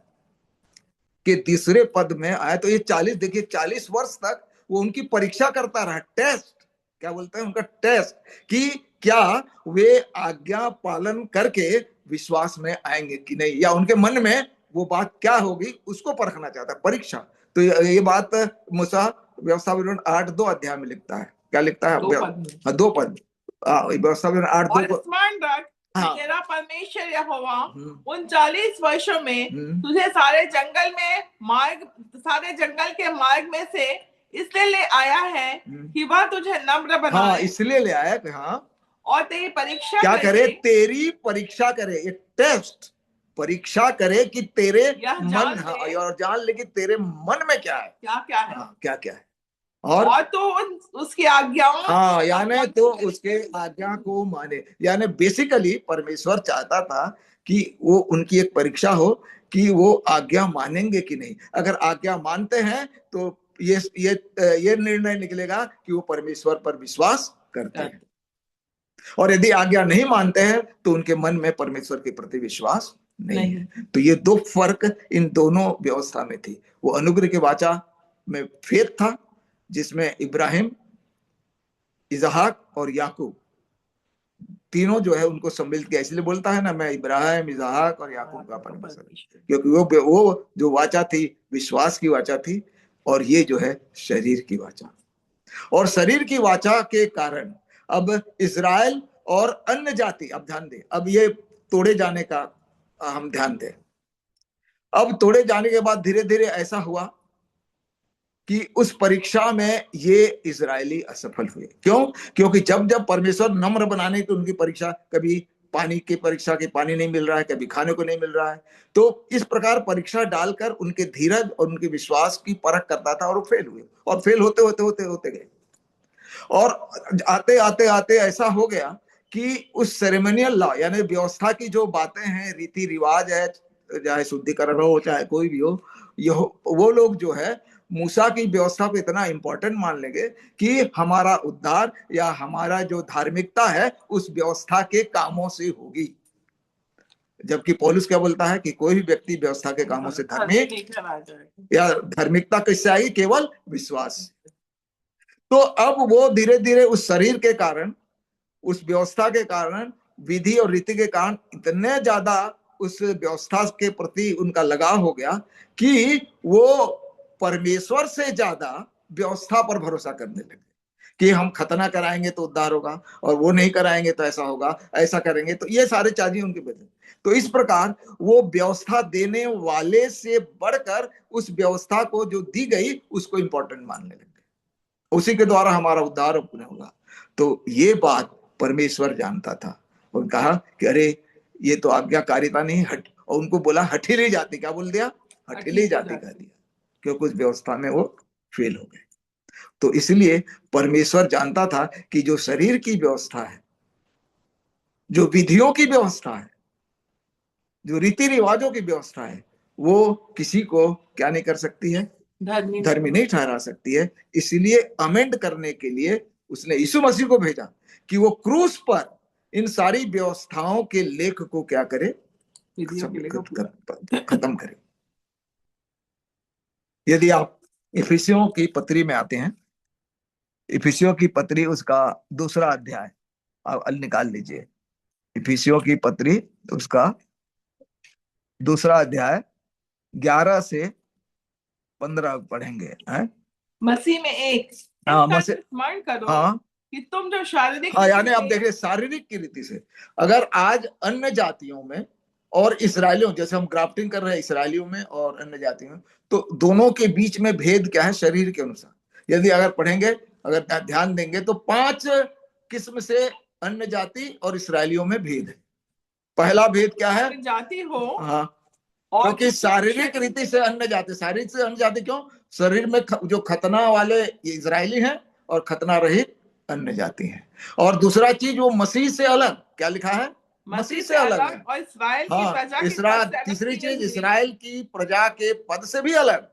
के 3 पद में आए तो ये 40, देखिए 40 वर्ष तक वो उनकी परीक्षा करता रहा, टेस्ट, क्या बोलते हैं उनका टेस्ट, कि क्या वे आज्ञा पालन करके विश्वास में आएंगे कि नहीं, या उनके मन में वो बात क्या होगी उसको परखना चाहता है, परीक्षा। तो ये बात मूसा व्यवस्था विवरण 8:2 अध्याय में लिखता है। क्या लिखता है? 2 पद व्यवस्था विवरण 8:2। हाँ। तेरा परमेश्वर यहोवा उन 40 वर्षों में तुझे सारे जंगल के मार्ग में से इसलिए ले आया है कि वह तुझे नम्र बनाए। हाँ, इसलिए ले आया कि हाँ, और तेरी परीक्षा क्या करे? तेरी परीक्षा करे, ये टेस्ट, परीक्षा करे कि तेरे मन, हाँ, और जान ले कि तेरे मन में क्या है, क्या है, हाँ, क्या है। और तो उसकी आज्ञाओं, हाँ, यानी तो उसके आज्ञा को माने। यानी बेसिकली परमेश्वर चाहता था कि वो उनकी एक परीक्षा हो कि वो आज्ञा मानेंगे कि नहीं। अगर आज्ञा मानते हैं तो ये निर्णय निकलेगा कि वो परमेश्वर पर विश्वास करते हैं, और यदि आज्ञा नहीं मानते हैं तो उनके मन में परमेश्वर के प्रति विश्वास नहीं है। तो ये दो फर्क इन दोनों व्यवस्था में थी। वो अनुग्रह के वाचा में फेथ था, जिसमें इब्राहिम, इसहाक और याकूब तीनों जो है उनको सम्मिलित किया। इसलिए बोलता है ना, मैं इब्राहिम, इसहाक और याकूब का परमेश्वर, क्योंकि वो जो वाचा थी विश्वास की वाचा थी, और ये जो है शरीर की वाचा। और शरीर की वाचा के कारण अब इजराइल और अन्य जाति, अब ध्यान दें, अब ये तोड़े जाने का हम ध्यान दें। अब तोड़े जाने के बाद धीरे धीरे ऐसा हुआ कि उस परीक्षा में ये इजरायली असफल हुए। क्यों? क्योंकि जब जब परमेश्वर नम्र बनाने की उनकी परीक्षा, कभी पानी की परीक्षा के पानी नहीं मिल रहा है, कभी खाने को नहीं मिल रहा है, तो इस प्रकार परीक्षा डालकर उनके धीरज और उनके विश्वास की परख करता था, और वो फेल हुए, और फेल होते होते होते होते गए। और आते आते आते ऐसा हो गया कि उस सेरेमोनियल लॉ, यानी व्यवस्था की जो बातें हैं, रीति रिवाज है, चाहे शुद्धिकरण हो चाहे कोई भी हो, वो लोग जो है मूसा की व्यवस्था को इतना इंपॉर्टेंट मान लेंगे कि हमारा उद्धार या हमारा जो धार्मिकता है उस व्यवस्था के कामों से होगी। जबकि पौलुस क्या बोलता है कि कोई भी व्यक्ति व्यवस्था के कामों से धार्मिक या धार्मिकता किससे आएगी? केवल विश्वास। तो अब वो धीरे धीरे उस शरीर के कारण, उस व्यवस्था के कारण, विधि और रीति के कारण इतने ज्यादा उस व्यवस्था के प्रति उनका लगाव हो गया कि वो परमेश्वर से ज्यादा व्यवस्था पर भरोसा करने लगे कि हम खतना कराएंगे तो उद्धार होगा, और वो नहीं कराएंगे तो ऐसा होगा, ऐसा करेंगे तो ये सारे चाहिए उनके बदले। तो इस प्रकार वो व्यवस्था देने वाले से बढ़कर उस व्यवस्था को जो दी गई उसको इंपॉर्टेंट मानने लगे, उसी के द्वारा हमारा उद्धार होगा। तो ये बात परमेश्वर जानता था, और कहा कि अरे ये तो आज्ञाकारिता नहीं, हट, और उनको बोला हठीली जाति, क्या बोल दिया? हठीली जाति कह दिया, क्योंकि उस व्यवस्था में वो फेल हो गए। तो इसलिए परमेश्वर जानता था कि जो शरीर की व्यवस्था है, जो विधियों की व्यवस्था है, जो रीति रिवाजों की व्यवस्था है, वो किसी को क्या नहीं कर सकती है? धर्मी नहीं ठहरा सकती है। इसलिए अमेंड करने के लिए उसने यीशु मसीह को भेजा कि वो क्रूस पर इन सारी व्यवस्थाओं के लेख को क्या करे? खत्म करे। यदि आप इफिसियों की पत्री में आते हैं, इफिसियों की पत्री उसका 2 अध्याय आप निकाल लीजिए, इफिसियों की पत्री उसका 2 अध्याय 11 से 15 पढ़ेंगे हैं। मसीह में एक हाँ इसका मसीह, स्मरण करो हाँ कि तुम जो शारीरिक हाँ, रीति यानी आप से देखिए शारीरिक की रीति से, अगर आज अन्य जातियों में और इसराइलियों, जैसे हम ग्राफ्टिंग कर रहे हैं इसराइलियों में और अन्य जातियों में, तो दोनों के बीच में भेद क्या है शरीर के अनुसार। यदि अगर पढ़ेंगे, अगर ध्यान देंगे तो 5 किस्म से अन्य जाति और इसराइलियों में भेद है। पहला भेद क्या है? जाति हो हाँ, और क्योंकि शारीरिक रीति से अन्य जाति, शारीरिक से अन्य जाति क्यों? शरीर में जो खतना वाले इजरायली हैं और खतना रहित अन्य जाति हैं। और दूसरा चीज वो मसीह से अलग, क्या लिखा है? मसीह से अलग है। और इसराइल की हाँ, प्रजा के इसराइल, पद से अलग तीसरी किए चीज हुए। इसराइल की प्रजा के पद से भी अलग।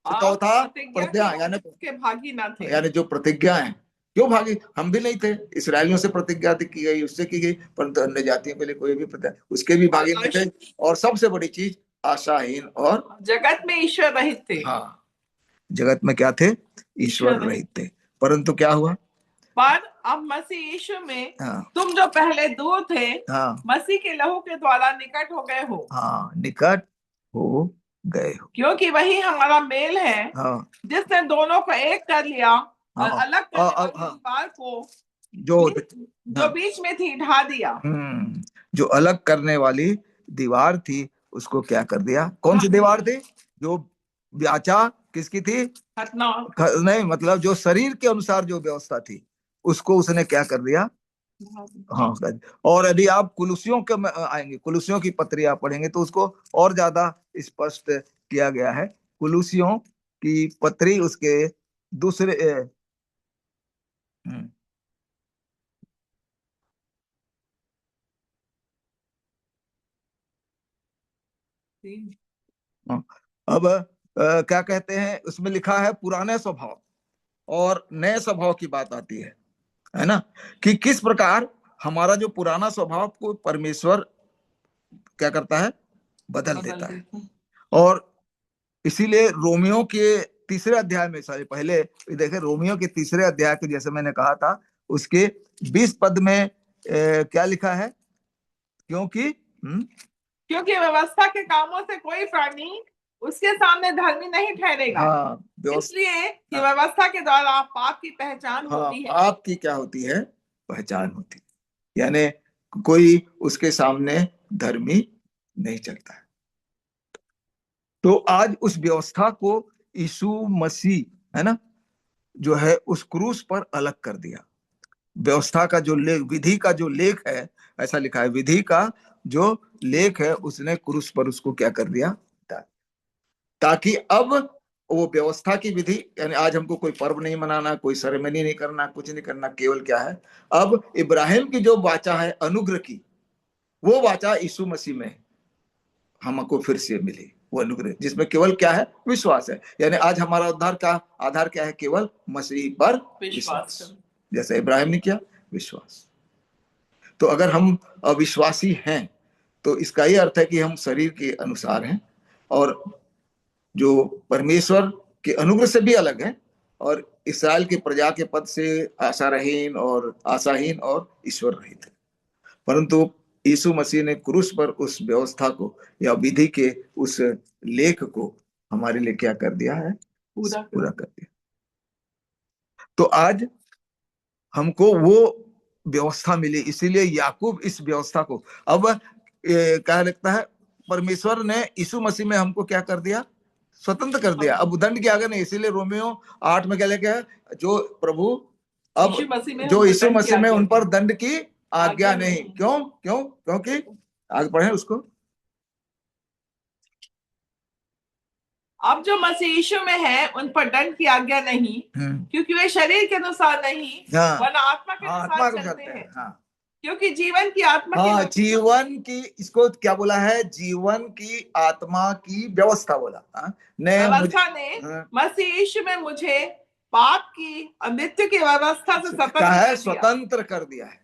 चौथा प्रतिज्ञा, यानी के भागी ना थे, यानी जो प्रतिज्ञा है, क्यों भागी? हम भी नहीं थे, इसराइलियों से प्रतिज्ञा की गई, उससे की गई, परंतु अन्य जातियों के लिए कोई भी प्रतिज्ञा, उसके भी भागी नहीं थे। और सबसे बड़ी चीज आशाहीन और जगत में ईश्वर रहित थे। हाँ, जगत में क्या थे? ईश्वर रहित थे। परंतु क्या हुआ? पर अब मसीह यीशु में हाँ, तुम जो पहले दूर थे, हाँ, मसीह के लहू के द्वारा निकट हो गए हो। हाँ, निकट हो गए हो, क्योंकि वही हमारा मेल है, हाँ, जिसने दोनों को एक कर लिया और हाँ, अलग करने वाली दीवार को जो बीच में थी ढा दिया। जो अलग करने वाली दीवार थी उसको क्या कर दिया? कौन सी दीवार थी? जो व्याचा किसकी थी? नहीं, मतलब जो शरीर के अनुसार जो व्यवस्था थी उसको उसने क्या कर दिया? हाँ। और यदि आप कुलुसियों के में आएंगे, कुलुसियों की पत्री आप पढ़ेंगे तो उसको और ज्यादा स्पष्ट किया गया है। कुलुसियों की पत्री उसके दूसरे अब क्या कहते हैं, उसमें लिखा है पुराने स्वभाव और नए स्वभाव की बात आती है ना, कि किस प्रकार हमारा जो पुराना स्वभाव को परमेश्वर क्या करता है? बदल देता है। और इसीलिए रोमियो के 3 अध्याय में, सॉरी पहले देखे, रोमियो के 3 अध्याय के जैसे मैंने कहा था उसके 20 पद में क्या लिखा है? क्योंकि व्यवस्था के कामों से कोई प्राणी उसके सामने धर्मी नहीं ठहरेगा। हाँ, इसलिए कि व्यवस्था के द्वारा पाप की पहचान होती है। पाप की क्या होती है? पहचान होती है, यानी कोई उसके सामने धर्मी नहीं चलता है। तो आज उस व्यवस्था को यीशु मसीह है ना, जो है उस क्रूस पर अलग कर दिया। व्यवस्था का जो लेख, विधि का जो लेख है, ऐसा लिखा है, विधि का जो लेख है उसने क्रूस पर उसको क्या कर दिया? ताकि अब वो व्यवस्था की विधि, यानी आज हमको कोई पर्व नहीं मनाना, कोई सेरेमनी नहीं करना, कुछ नहीं करना, केवल क्या है, अब इब्राहिम की जो वाचा है अनुग्रह की, वो वाचा यीशु मसीह में हमको फिर से मिली, वो अनुग्रह जिसमें केवल क्या है? विश्वास है। यानी आज हमारा उद्धार का आधार क्या है? केवल मसीह पर विश्वास। जैसे इब्राहिम ने किया, विश्वास। तो अगर हम अविश्वासी हैं तो इसका ये अर्थ है कि हम शरीर के अनुसार हैं और जो परमेश्वर के अनुग्रह से भी अलग है, और इस्राएल के प्रजा के पद से आशाहीन और ईश्वर रहित है। परंतु यीशु मसीह ने क्रूस पर उस व्यवस्था को या विधि के उस लेख को हमारे लिए क्या कर दिया है? पूरा कर दिया। तो आज हमको वो व्यवस्था मिली, इसीलिए याकूब इस व्यवस्था को अब क्या लगता है, परमेश्वर ने यीशु मसीह में हमको क्या कर दिया? स्वतंत्र कर दिया। अब दंड की आज्ञा नहीं, इसीलिए रोमियो 8 में क्या लिखा है? जो प्रभु अब जो यीशु मसीह में उन पर दंड की आज्ञा नहीं। क्यों? क्योंकि आगे पढ़े उसको। अब जो मसीह यीशु में है उन पर दंड की आज्ञा नहीं, क्योंकि वे शरीर के अनुसार नहीं वरन आत्मा के अनुसार चलते हैं। क्योंकि जीवन की आत्मा जीवन की, इसको क्या बोला है? जीवन की आत्मा की व्यवस्था बोला। व्यवस्था ने मसीह यीशु में मुझे पाप की और मृत्यु की व्यवस्था से स्वतंत्र कर दिया है।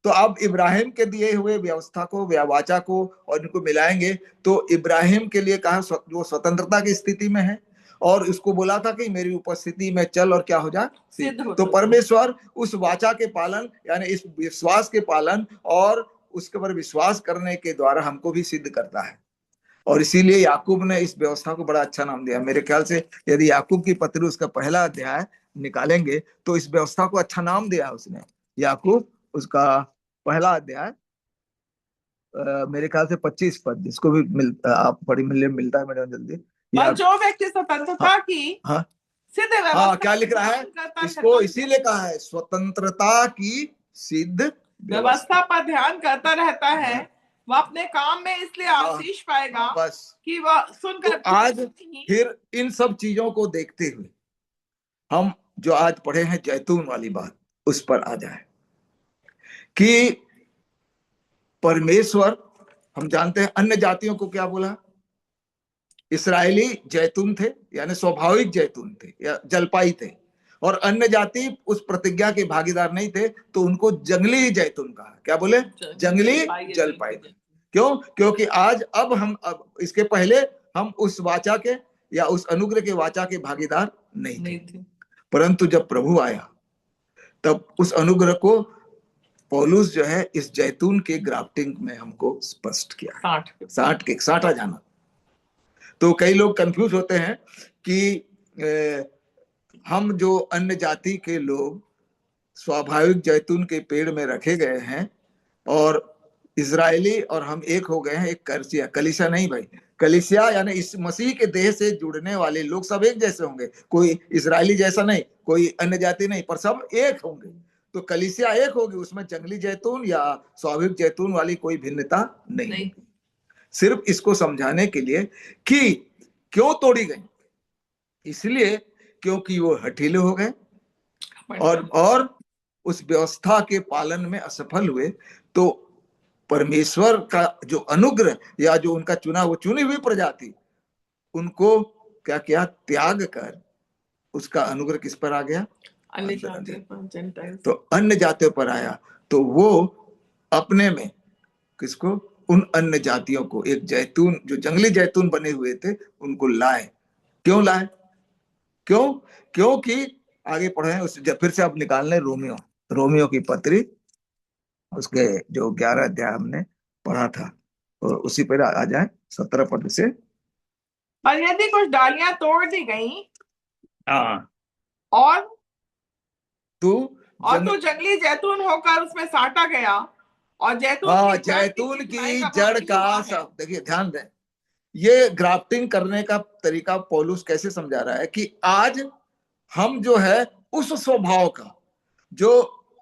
तो अब इब्राहिम के दिए हुए व्यवस्था को, वाचा को और इनको मिलाएंगे तो इब्राहिम के लिए कहा वो स्वतंत्रता की स्थिति में है, और उसको बोला था कि मेरी उपस्थिति में चल और क्या हो जाए, सिद्ध हो। तो परमेश्वर उस वाचा के पालन यानी इस विश्वास के पालन और उसके पर विश्वास करने के द्वारा हमको भी सिद्ध करता है। और इसीलिए याकूब ने इस व्यवस्था को बड़ा अच्छा नाम दिया। मेरे ख्याल से यदि याकूब की पत्री उसका पहला अध्याय निकालेंगे तो इस व्यवस्था को अच्छा नाम दिया उसने। याकूब उसका पहला अध्याय मेरे ख्याल से 25 पद, जिसको भी आप बड़ी मिलता है मेरे जल्दी। और जो व्यक्ति स्वतंत्रता की सिद्ध व्यवस्था क्या लिख रहा है इसको, इसीलिए कहा है स्वतंत्रता की सिद्ध व्यवस्था पर ध्यान करता रहता है, वह अपने काम में इसलिए आशीष पाएगा बस कि वह सुनकर। तो आज फिर इन सब चीजों को देखते हुए हम जो आज पढ़े हैं जैतून वाली बात, उस पर आ जाए कि परमेश्वर, हम जानते हैं अन्य जातियों को क्या बोला, इस्राएली जैतून थे यानी स्वाभाविक जैतून थे या जलपाई थे, और अन्य जाति उस प्रतिज्ञा के भागीदार नहीं थे तो उनको जंगली जैतून कहा। क्या बोले? जंगली जलपाई। क्यों? क्योंकि आज अब इसके पहले हम उस वाचा के या उस अनुग्रह के वाचा के भागीदार नहीं थे। परंतु जब प्रभु आया तब उस अनुग्रह को पौलुस जो है इस जैतून के ग्राफ्टिंग में हमको स्पष्ट किया, साटा जाना। तो कई लोग कंफ्यूज होते हैं कि हम जो अन्य जाति के लोग स्वाभाविक जैतून के पेड़ में रखे गए हैं और इजरायली और हम एक हो गए हैं, एक कलिसिया। कलिसिया नहीं भाई, कलिसिया यानी इस मसीह के देह से जुड़ने वाले लोग सब एक जैसे होंगे, कोई इजरायली जैसा नहीं, कोई अन्य जाति नहीं, पर सब एक होंगे। तो कलिसिया एक होगी, उसमें जंगली जैतून या स्वाभाविक जैतून वाली कोई भिन्नता नहीं। सिर्फ इसको समझाने के लिए कि क्यों तोड़ी गई, इसलिए क्योंकि वो हठीले हो गए और उस व्यवस्था के पालन में असफल हुए। तो परमेश्वर का जो अनुग्रह या जो उनका चुनी हुई प्रजा थी, उनको क्या किया, त्याग कर उसका अनुग्रह किस पर आ गया? अन्य जातियों पर। तो अन्य जातियों पर आया तो वो अपने में किसको? उन अन्य जातियों को, एक जैतून जो जंगली जैतून बने हुए थे उनको लाए। क्यों लाए? क्यों? क्योंकि आगे पढ़े उस फिर से आप निकाल लें रोमियो की पत्री, उसके जो 11 अध्याय हमने पढ़ा था, और उसी पर आ जाए 17 पद से। और यदि कुछ डालियां तोड़ दी गई और तू जंगली जैतून होकर उसमें साटा गया और जैतून की जड़ का सब, देखिए ध्यान दें, ये ग्राफ्टिंग करने का तरीका पौलुस कैसे समझा रहा है कि आज हम जो है उस स्वभाव का जो,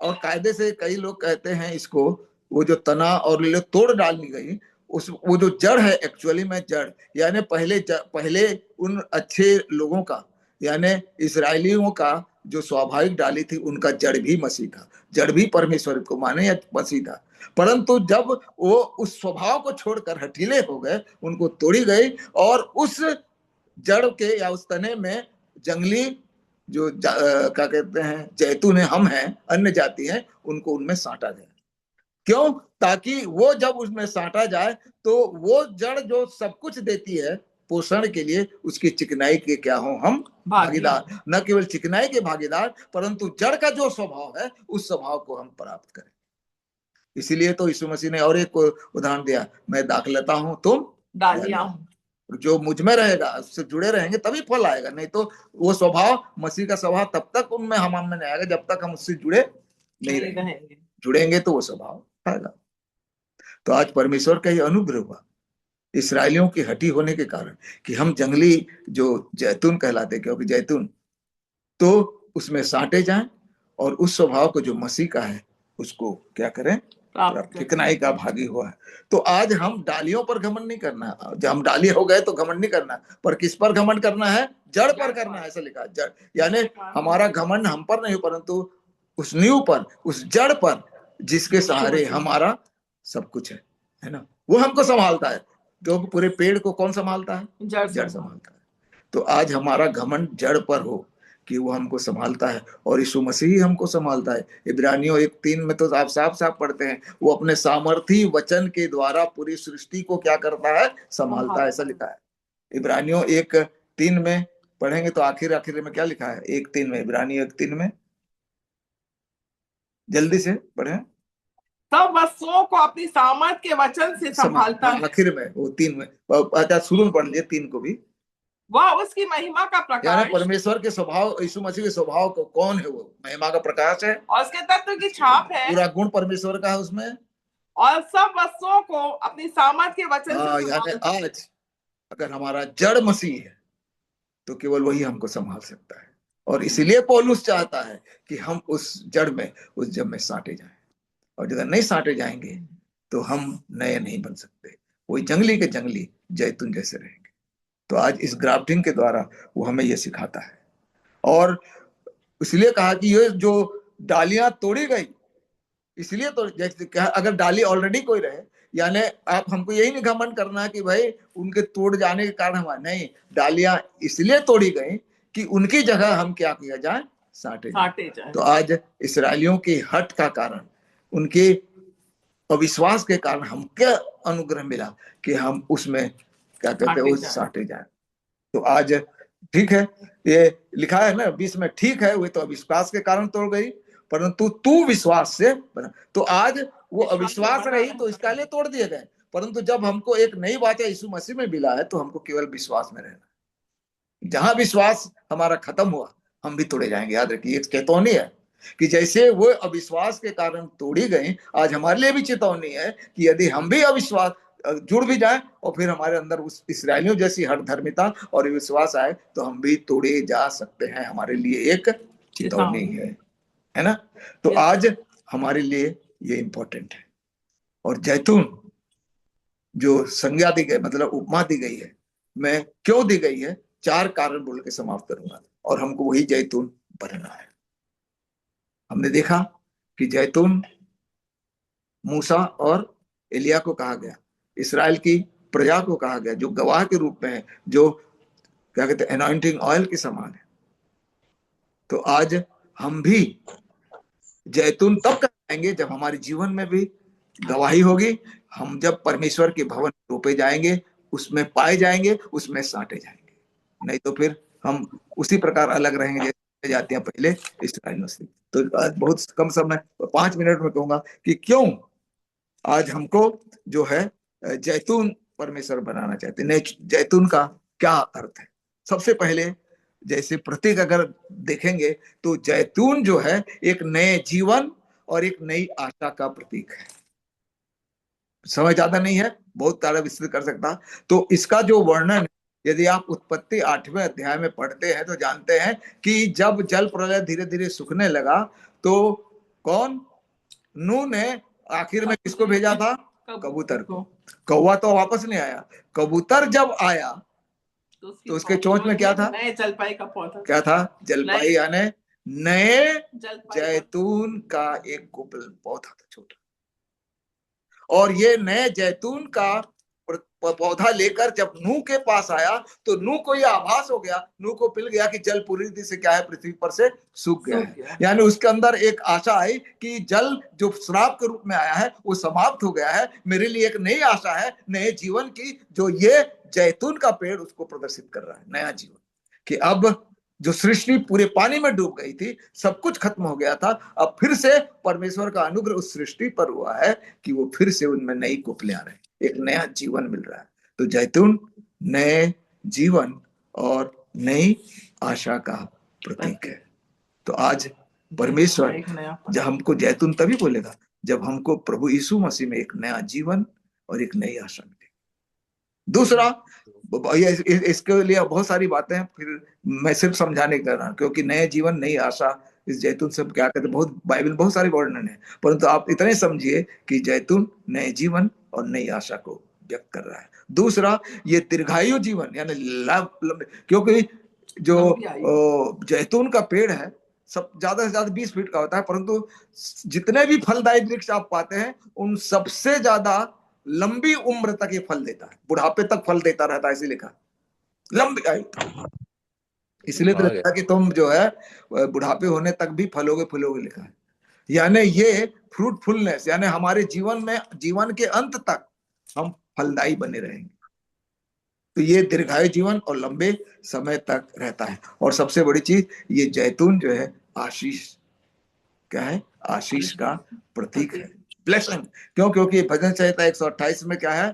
और कायदे से कई लोग कहते हैं इसको, वो जो तना और तोड़ डालनी गई, वो जो जड़ है, एक्चुअली में जड़ यानी पहले उन अच्छे लोगों का यानी इजरायलियों का जो स्वाभाविक डाली थी, उनका जड़ भी मसीह था, जड़ भी परमेश्वर को माने या मसीह था। परंतु जब वो उस स्वभाव को छोड़कर हठीले हो गए, उनको तोड़ी गई और उस जड़ के या उस तने में जंगली जो क्या कहते हैं जैतून है, हम हैं, अन्य जाति हैं, उनको उनमें साटा जाए। क्यों? ताकि वो जब उसमें साटा जाए तो वो जड़ जो सब कुछ देती है पोषण के लिए, उसकी चिकनाई के क्या हो हम भागीदार। न केवल चिकनाई के भागीदार, परंतु जड़ का जो स्वभाव है उस स्वभाव को हम प्राप्त करें। इसीलिए तो यीशु मसीह ने और एक उदाहरण दिया, मैं दाखलता हूं तुम डालियां हो। जो मुझ में रहेगा, उससे जुड़े रहेंगे तभी फल आएगा, नहीं तो वो स्वभाव, मसीह का स्वभाव तब तक उनमें हम में नहीं आएगा जब तक हम उससे जुड़े नहीं रहेंगे। जुड़ेंगे तो वो स्वभाव आएगा। तो आज परमेश्वर का ही अनुग्रह हुआ इसराइलियों की हटी होने के कारण कि हम जंगली जो जैतून कहलाते, क्योंकि जैतून तो उसमें साटे जाएं और उस स्वभाव को जो मसीह का है उसको क्या करें, चिकनाई का भागी हुआ है। तो आज हम डालियों पर घमंड नहीं करना, जब हम डाली हो गए तो घमंड नहीं करना, पर किस पर घमंड करना है? जड़ पर करना है। ऐसा लिखा जड़, यानी हमारा घमंड हम पर नहीं परंतु उस नींव पर, उस जड़ पर जिसके सहारे हमारा सब कुछ है ना, वो हमको संभालता है। क्योंकि पूरे पेड़ को कौन संभालता है? जड़ संभालता है। तो आज हमारा घमंड जड़ पर हो कि वो हमको संभालता है और यीशु मसीह ही हमको संभालता है। इब्रानियों 1:3 में तो आप साफ साफ पढ़ते हैं, वो अपने सामर्थी वचन के द्वारा पूरी सृष्टि को क्या करता है? संभालता है, ऐसा लिखा है। इब्रानियों 1:3 में पढ़ेंगे तो आखिर आखिर में क्या लिखा है, 1:3 में, इब्रानी 1:3 में, जल्दी से पढ़ें। सब वस्तुओं को अपनी सामर्थ के वचन से संभालता है। आखिर में वो 3 में, अच्छा शुरू में पढ़ लिए 3 को भी। वह उसकी महिमा का यानी प्रकाश, परमेश्वर के स्वभाव, यीशु मसीह के स्वभाव को कौन है, वो महिमा का प्रकाश है और उसके तत्व की छाप है, पूरा गुण परमेश्वर का है उसमें, और सब वस्तुओं को अपनी सामर्थ के वचन से यानी संभालता है। आज अगर हमारा जड़ मसीह है तो केवल वही हमको संभाल सकता है, और इसीलिए पौलुस चाहता है कि हम उस जड़ में, उस जड़ में साटे जाएं, और अगर नहीं साटे जाएंगे तो हम नए नहीं बन सकते, वही जंगली के जंगली जैतून जैसे रहेंगे। तो आज इस ग्राफ्टिंग के द्वारा वो हमें ये सिखाता है, और इसलिए कहा कि ये जो डालियां तोड़ी गई, इसलिए तो जैसे अगर डाली ऑलरेडी कोई रहे, यानी आप हमको यही नहीं घमंड करना कि भाई उनके तोड़ जाने के कारण हमारे, नहीं, डालियां इसलिए तोड़ी गई कि उनकी जगह हम क्या किया जाए, साटे जाए। तो आज इस्राएलियों की हट का कारण, उनके अविश्वास के कारण हम क्या अनुग्रह मिला कि हम उसमें क्या कहते हैं, उस साटे जाए। तो आज ठीक है, ये लिखा है ना 20 में, ठीक है, वो तो अविश्वास के कारण तोड़ गई, परंतु तू विश्वास से बना। तो आज वो अविश्वास रही तो इसका लिए तोड़ दिए गए, परंतु जब हमको एक नई बात है यीशु मसीह में मिला है तो हमको केवल विश्वास में रहना। जहां विश्वास हमारा खत्म हुआ हम भी तोड़े जाएंगे। याद रखिए, एक चेतावनी है कि जैसे वो अविश्वास के कारण तोड़ी गई, आज हमारे लिए भी चेतावनी है कि यदि हम भी अविश्वास जुड़ भी जाए और फिर हमारे अंदर उस इस्राएलियों जैसी हर धर्मिता और विश्वास आए तो हम भी तोड़े जा सकते हैं। हमारे लिए एक चेतावनी है ना। तो आज हमारे लिए ये इंपॉर्टेंट है। और जैतून जो संज्ञा दी गई, मतलब उपमा दी गई है, मैं क्यों दी गई है, 4 कारण बोल के समाप्त करूंगा, और हमको वही जैतून बनना है। हमने देखा कि जैतून मूसा और एलिया को कहा गया, इस्राएल की प्रजा को कहा गया, जो गवाह के रूप में है, जो क्या कहते हैं, अनॉइंटिंग ऑयल के समान है। तो आज हम भी जैतून तब कराएंगे जब हमारे जीवन में भी गवाही होगी। हम जब परमेश्वर के भवन रोपे जाएंगे, उसमें पाए जाएंगे, उसमें साटे जाएंगे, नहीं तो फिर हम उसी प्रकार अलग रहेंगे जैसे जाते हैं पहले इस्राएलियों से। तो बहुत कम समय, 5 मिनट में कहूंगा कि क्यों आज हमको जो है जैतून परमेश्वर बनाना चाहते हैं। जैतून का क्या अर्थ है? सबसे पहले जैसे प्रतीक अगर देखेंगे तो जैतून जो है एक नए जीवन और एक नई आशा का प्रतीक है। समय ज्यादा नहीं है, बहुत सारा विस्तृत कर सकता। तो इसका जो वर्णन, यदि आप उत्पत्ति 8वें अध्याय में पढ़ते हैं तो जानते हैं कि जब जल प्रलय धीरे धीरे सूखने लगा तो कौन, नूह ने आखिर में किसको भेजा था? कबूतर को। कौवा तो वापस नहीं आया, कबूतर जब आया तो उसके चोंच में क्या था? नए जलपाई का पौधा। क्या था? जलपाई, यानी नए जैतून का एक पौधा था, छोटा। और ये नए जैतून का पौधा लेकर जब नूह के पास आया तो नूह को यह आभास हो गया, नूह को पिल गया कि जल पूरी रीति से क्या है, पृथ्वी पर से सूख गया है। यानी उसके अंदर एक आशा आई कि जल जो श्राप के रूप में आया है वो समाप्त हो गया है, मेरे लिए एक नई आशा है, नए जीवन की, जो ये जैतून का पेड़ उसको प्रदर्शित कर रहा है, नया जीवन। कि अब जो सृष्टि पूरे पानी में डूब गई थी, सब कुछ खत्म हो गया था, अब फिर से परमेश्वर का अनुग्रह उस सृष्टि पर हुआ है कि वो फिर से उनमें नई कोपले आ रहे हैं, एक नया जीवन मिल रहा है। तो जैतून नए जीवन और नई आशा का प्रतीक है। तो आज परमेश्वर जब हमको जैतून तभी बोलेगा जब हमको प्रभु यीशु मसीह में एक नया जीवन और एक नई आशा मिलेगी। दूसरा, इसके लिए बहुत सारी बातें हैं, फिर मैं सिर्फ समझाने कर रहा हूं, क्योंकि नए जीवन नई आशा, इस जैतून से क्या कहते हैं, बहुत बाइबल बहुत सारे वर्णन है, परंतु आप इतने समझिए कि जैतून नए जीवन और नई आशा को व्यक्त कर रहा है। दूसरा, ये दीर्घायु जीवन, यानी क्योंकि जो जैतून का पेड़ है सब ज्यादा से ज्यादा 20 फीट का होता है, परंतु जितने भी फलदायी वृक्ष आप पाते हैं उन सबसे ज्यादा लंबी उम्र तक ये फल देता है, बुढ़ापे तक फल देता रहता है, इसीलिए लिखा लंबी आयु। इसलिए तो लिखा कि तुम जो है बुढ़ापे होने तक भी फलोगे फूलोगे, लिखा है। यानी ये फ्रूटफुलनेस, यानी हमारे जीवन में, जीवन के अंत तक हम फलदायी बने रहेंगे। तो ये दीर्घायु जीवन और लंबे समय तक रहता है। और सबसे बड़ी चीज, ये जैतून जो है आशीष, क्या है, आशीष का प्रतीक है, ब्लेसिंग। क्यों? क्योंकि भजन संहिता 128 में क्या है,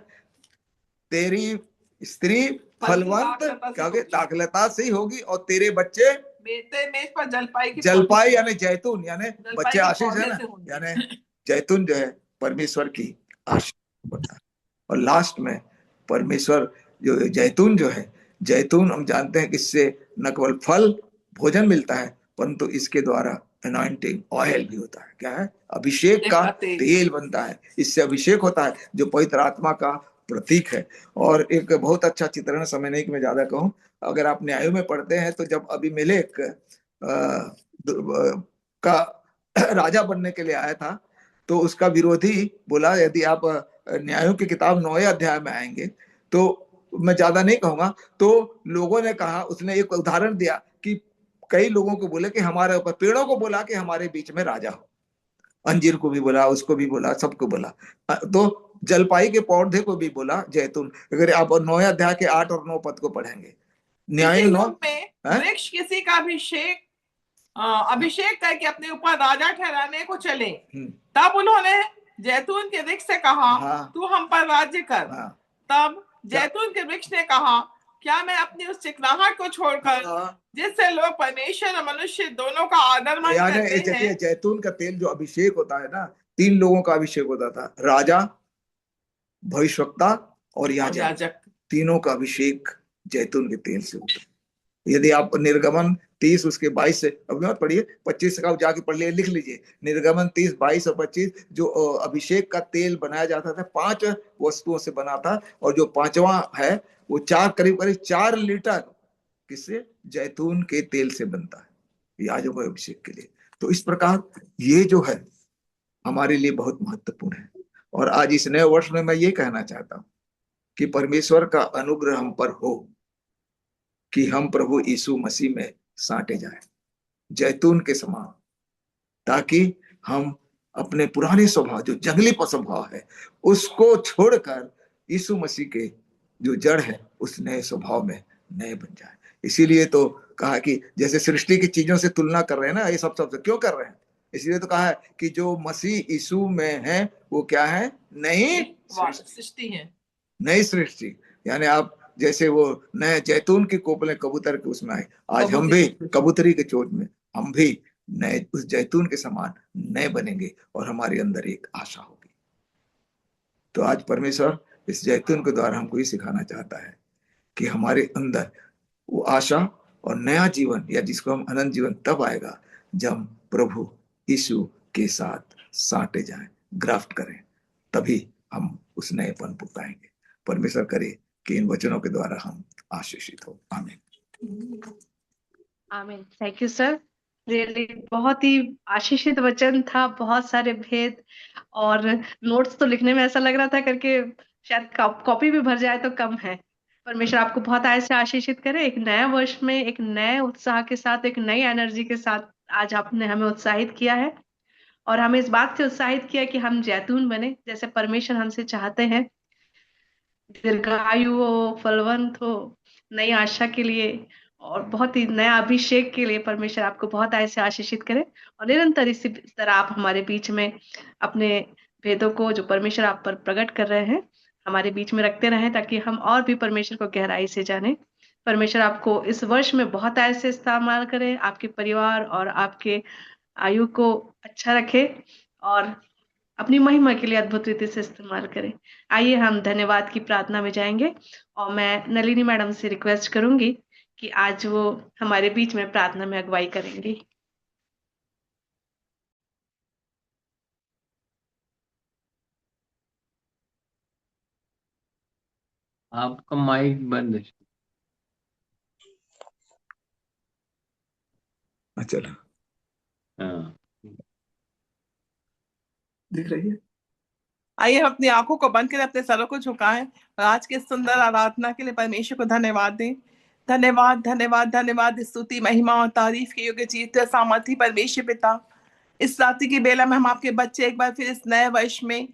तेरी स्त्री फलवंत क्योंकि दाखलता से ही होगी और तेरे बच्चे मेज पर जलपाई जलपाई, यानी जैतून, यानी बच्चे आशीष है ना, यानी जैतून जो है परमेश्वर की आशीष होता है। और लास्ट में परमेश्वर जो जैतून जो है, जैतून हम जानते हैं किससे न केवल फल भोजन मिलता है, परंतु इसके द्वारा अनॉइंटिंग ऑयल भी होता है। क्या है? अभिषेक का तेल बनता है, इससे अभिषेक होता है जो पवित्र आत्मा का प्रतीक है। और एक बहुत अच्छा चित्रण, समय नहीं कि मैं ज्यादा कहूं, अगर आप न्यायों में पढ़ते हैं तो जब अबीमेलेक का राजा बनने के लिए आया था, तो उसका विरोधी बोला, यदि आप न्यायों की किताब 9वें अध्याय में आएंगे तो मैं ज्यादा नहीं कहूंगा, तो लोगों ने कहा, उसने एक उदाहरण दिया कि कई लोगों को बोले कि हमारे ऊपर, पेड़ों को बोला कि हमारे बीच में राजा हो, अंजीर को भी बोला, उसको भी बोला, सबको बोला, तो जलपाई के पौधे को भी बोला जैतून। अगर आप 9वें अध्याय के 8 और 9 पद को पढ़ेंगे, न्याय 9 में वृक्ष किसी का अभिषेक करके अपने ऊपर राजा ठहराने को चले, तब उन्होंने जैतून के वृक्ष से कहा, तू हम पर राज्य कर। तब जैतून के वृक्ष ने कहा, क्या मैं अपनी उस चिकनाहट को छोड़कर, जिससे लोग परमेश्वर और मनुष्य दोनों का आदर मान करते हैं। जैतून का तेल जो अभिषेक होता है ना, 3 लोगों का अभिषेक होता था, राजा, भविष्यवक्ता और याजक, तीनों का अभिषेक जैतून के तेल से होता है। यदि आप निर्गमन 30 उसके 22 से, अब मत पढ़िए, 25 का जाके पढ़ लिए, लिख लीजिए, निर्गमन 30, 22 और 25, जो अभिषेक का तेल बनाया जाता था 5 वस्तुओं से बना था, और जो 5वां है वो करीब 4 लीटर किससे, जैतून के तेल से बनता है याजक को अभिषेक के लिए। तो इस प्रकार ये जो है हमारे लिए बहुत महत्वपूर्ण है। और आज इस नए वर्ष में मैं ये कहना चाहता हूं कि परमेश्वर का अनुग्रह हम पर हो कि हम प्रभु यीशु मसीह में साटे जाए जैतून के समान, ताकि हम अपने पुराने स्वभाव, जो जंगली स्वभाव है, उसको छोड़कर यीशु मसीह के जो जड़ है उस नए स्वभाव में नए बन जाए। इसीलिए तो कहा कि जैसे सृष्टि की चीजों से तुलना कर रहे हैं ना, ये सब क्यों कर रहे हैं? इसलिए तो कहा है कि जो मसीह यीशु में है वो क्या है, नई सृष्टि है, नई सृष्टि। यानी आप जैसे वो नए जैतून की कोपलें कबूतर के उसमें आए, आज हम भी कबूतरी के चोट में हम भी नए उस जैतून के समान नए बनेंगे और हमारे अंदर एक आशा होगी। तो आज परमेश्वर इस जैतून के द्वारा हमको ये सिखाना चाहता है कि हमारे अंदर वो आशा और नया जीवन, या जिसको हम अनंत जीवन तब आएगा जब प्रभु यीशु के साथ साटे जाएं, ग्राफ्ट करें, तभी हम उस नएपन को पाएंगे। परमेश्वर करे कि इन वचनों के द्वारा हम आशीषित हो। आमीन, आमीन। थैंक यू सर, रियली बहुत ही आशीषित वचन था, बहुत सारे भेद, और नोट्स तो लिखने में ऐसा लग रहा था करके शायद कॉपी भी भर जाए तो कम है। परमेश्वर आपको बहुत ऐसे आशीषित करे, एक नया वर्ष में एक नए उत्साह के साथ, एक नई एनर्जी के साथ आज आपने हमें उत्साहित किया है, और हमें इस बात से उत्साहित किया कि हम जैतून बने जैसे परमेश्वर हमसे चाहते हैं, दीर्घायु हो, फलवंत हो, नई आशा के लिए और बहुत ही नया अभिषेक के लिए परमेश्वर आपको बहुत ऐसे आशीषित करे, और निरंतर इसी तरह आप हमारे बीच में अपने भेदों को जो परमेश्वर आप पर प्रकट कर रहे हैं हमारे बीच में रखते रहें, ताकि हम और भी परमेश्वर को गहराई से जाने। परमेश्वर आपको इस वर्ष में बहुत ऐसे इस्तेमाल करे, आपके परिवार और आपके आयु को अच्छा रखे और अपनी महिमा के लिए अद्भुत रीति से इस्तेमाल करें। आइए हम धन्यवाद की प्रार्थना में जाएंगे, और मैं नलिनी मैडम से रिक्वेस्ट करूंगी कि आज वो हमारे बीच में प्रार्थना में अगुवाई करेंगी। आपका माइक बंद है। चलो, हाँ, दिख रही है। आइए हम अपनी आंखों को बंद करें, अपने सरों को झुकाएं और आज के सुंदर आराधना के लिए परमेश्वर को धन्यवाद दें। धन्यवाद धन्यवाद धन्यवाद, स्तुति महिमा और तारीफ के योग्य जीवित सामर्थी परमेश्वर पिता, इस रात्रि की बेला में हम आपके बच्चे एक बार फिर इस नए वर्ष में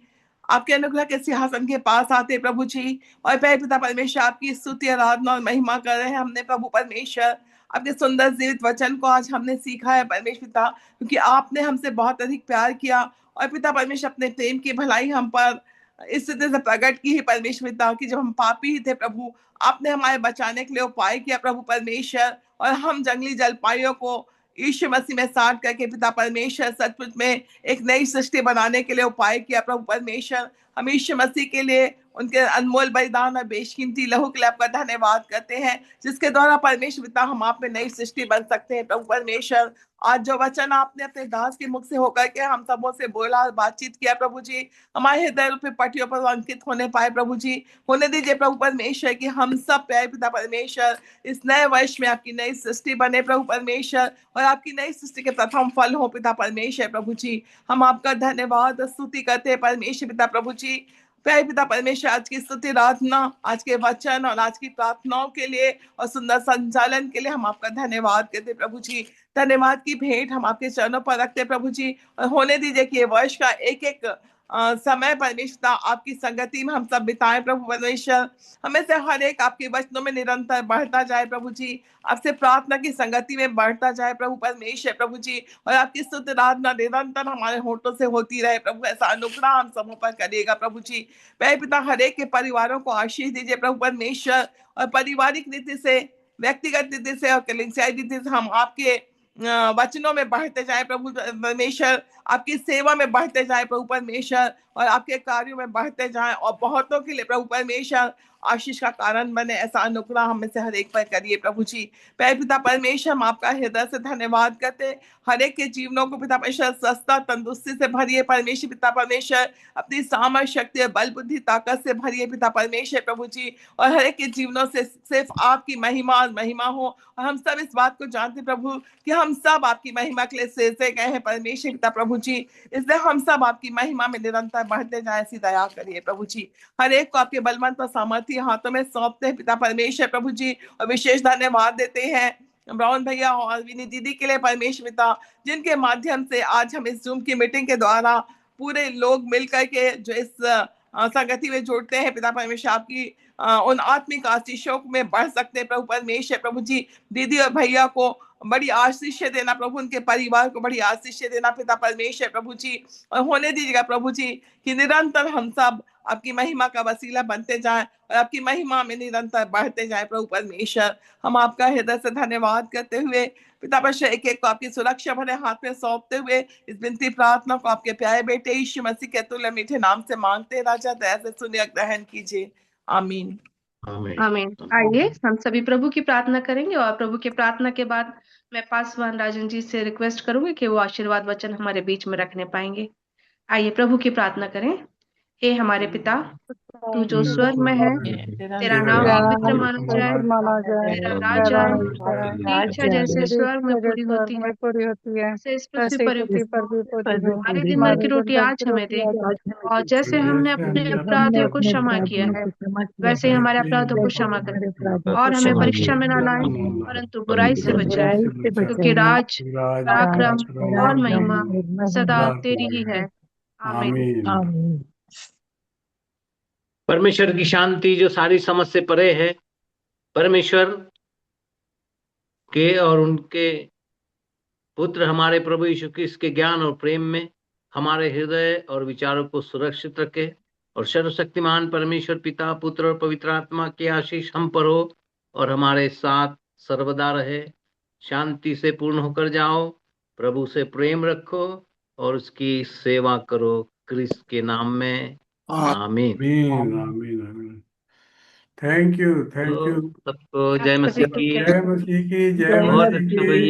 आपके अनुग्रह के सिंहासन के पास आते प्रभु जी, और पिता परमेश्वर आपकी स्तुति आराधना और महिमा कर रहे हैं। हमने प्रभु परमेश्वर आपके सुंदर जीवित वचन को आज हमने सीखा है परमेश्वर पिता, क्योंकि आपने हमसे बहुत अधिक प्यार किया, और पिता परमेश्वर अपने प्रेम की भलाई हम पर इस स्थिति से प्रकट की है परमेश्वर पिता, कि जब हम पापी ही थे प्रभु, आपने हमारे बचाने के लिए उपाय किया प्रभु परमेश्वर, और हम जंगली जलपाइयों को यीशु मसीह में साथ करके पिता परमेश्वर सचमुच में एक नई सृष्टि बनाने के लिए उपाय किया प्रभु परमेश्वर। हम यीशु मसीह के लिए उनके अनमोल बलिदान और बेशकीमती लहू के लिए आपका धन्यवाद करते हैं, जिसके द्वारा परमेश्वर पिता हम आप में नई सृष्टि बन सकते हैं प्रभु परमेश्वर। आज जो वचन आपने अपने दास के मुख से होकर के हम सबों से बोला और बातचीत किया प्रभु जी, हमारे हृदय पे पटियों पर अंकित होने पाए प्रभु जी। होने दीजिए प्रभु परमेश्वर कि हम सब प्यारे पिता परमेश्वर इस नए वर्ष में आपकी नई सृष्टि बने प्रभु परमेश्वर, और आपकी नई सृष्टि के प्रथम फल हो पिता परमेश्वर प्रभु जी। हम आपका धन्यवाद और स्तुति करते हैं परमेश्वर पिता प्रभु जी। प्यारे पिता परमेश्वर, आज की स्तुति आराधना, आज के वचन और आज की प्रार्थनाओं के लिए और सुंदर संचालन के लिए हम आपका धन्यवाद करते प्रभु जी। धन्यवाद की भेंट हम आपके चरणों पर रखते प्रभु जी, और होने दीजिए कि ये वर्ष का एक एक समय परमेश्वर आपकी संगति में हम सब बिताएं प्रभु परमेश्वर। हमें से हर एक आपके वचनों में निरंतर बढ़ता जाए प्रभु जी, आपसे प्रार्थना की संगति में बढ़ता जाए प्रभु परमेश्वर प्रभु जी, और आपकी स्तुति आराधना निरंतर हमारे होठों से होती रहे प्रभु। ऐसा अनुग्रह हम सबों पर करिएगा प्रभु जी। प्यारे पिता, हर एक के परिवारों को आशीष दीजिए प्रभु परमेश्वर, और पारिवारिक नीति से, व्यक्तिगत नीति से और कलीसियाई नीति से हम आपके वचनों में बढ़ते जाए प्रभु परमेश्वर, आपकी सेवा में बढ़ते जाए प्रभु परमेश्वर, और आपके कार्यों में बढ़ते जाए, और बहुतों के लिए प्रभु परमेश्वर आशीष का कारण बने। ऐसा अनुग्रह हमें से हर एक पर करिए प्रभु जी। प्यारे पिता परमेश्वर, हम आपका हृदय से धन्यवाद करते, हर एक के जीवनों को पिता परमेश्वर स्वस्थता तंदुरुस्ती से भरिए परमेश्वर पिता परमेश्वर, अपनी सामर्थ शक्ति और बल बुद्धि ताकत से भरिए पिता परमेश्वर प्रभु जी, और हर एक के जीवनों से सिर्फ आपकी महिमा और महिमा हो। और हम सब इस बात को जानते प्रभु कि हम सब आपकी महिमा के लिए सृजे गए हैं परमेश्वर पिता प्रभु जी, इसलिए हम सब आपकी महिमा में निरंतर बढ़ते जाए, ऐसी दया करिए प्रभु जी। हर एक को आपके बलवंत और सामर्थ्य हाथों में सौंपते हैं पिता परमेश्वर प्रभु जी, और विशेष धन्यवाद देते हैं ब्राउन भैया और विनी दीदी के लिए परमेश्वर पिता, जिनके माध्यम से आज हम इस जूम की मीटिंग के द्वारा पूरे लोग मिलकर के जो इस संगति में जुड़ते हैं पिता परमेश्वर, आपकी उन आत्मिक आशीषों में बढ़ सकते हैं प्रभु परमेश्वर प्रभु जी। दीदी और भैया को बड़ी आशीष देना प्रभु, उनके परिवार को बड़ी आशीष देना पिता परमेश्वर प्रभु जी, और होने दीजिएगा प्रभु जी कि निरंतर हम सब आपकी महिमा का वसीला बनते जाएं, और आपकी महिमा में निरंतर बढ़ते जाएं प्रभु परमेश्वर। हम आपका हृदय से धन्यवाद करते हुए पिता परमेश्वर एक एक को आपकी सुरक्षा भरे हाथ में सौंपते हुए इस विनती प्रार्थना को आपके प्यारे बेटे यीशु मसीह के अतुल्य मीठे नाम से मांगते राजा, दया से सुनिए, ग्रहण कीजिए, आमीन आमीन। आइए हम सभी प्रभु की प्रार्थना करेंगे, और प्रभु की प्रार्थना के बाद मैं पासवान राजन जी से रिक्वेस्ट करूंगी कि वो आशीर्वाद वचन हमारे बीच में रखने पाएंगे। आइए प्रभु की प्रार्थना करें। हे हमारे पिता, तू जो स्वर्ग में है, तेरा नाम पवित्र माना जाए, तेरा राज आए, तेरी इच्छा जैसे स्वर्ग में पूरी होती है वैसे इस पृथ्वी पर भी हो। हमारे दिन भर की रोटी आज हमें दे, और जैसे हमने अपने अपराधियों को क्षमा किया है वैसे ही हमारे अपराधों को क्षमा कर, और हमें परीक्षा में न लाए परंतु बुराई से बचाए, क्योंकि राज, पराक्रम और महिमा सदा तेरी ही है। आमीन। परमेश्वर की शांति जो सारी समझ से परे है, परमेश्वर के और उनके पुत्र हमारे प्रभु यीशु क्रिस्त के ज्ञान और प्रेम में हमारे हृदय और विचारों को सुरक्षित रखे, और सर्वशक्तिमान परमेश्वर पिता, पुत्र और पवित्र आत्मा की आशीष हम पर हो और हमारे साथ सर्वदा रहे। शांति से पूर्ण होकर जाओ, प्रभु से प्रेम रखो और उसकी सेवा करो, क्रिस्त के नाम में, आमीन। आमीन। थैंक यू सबको जय मसीह की। जय मसीह की, जय बहुत मसीह अच्छा की। भैया।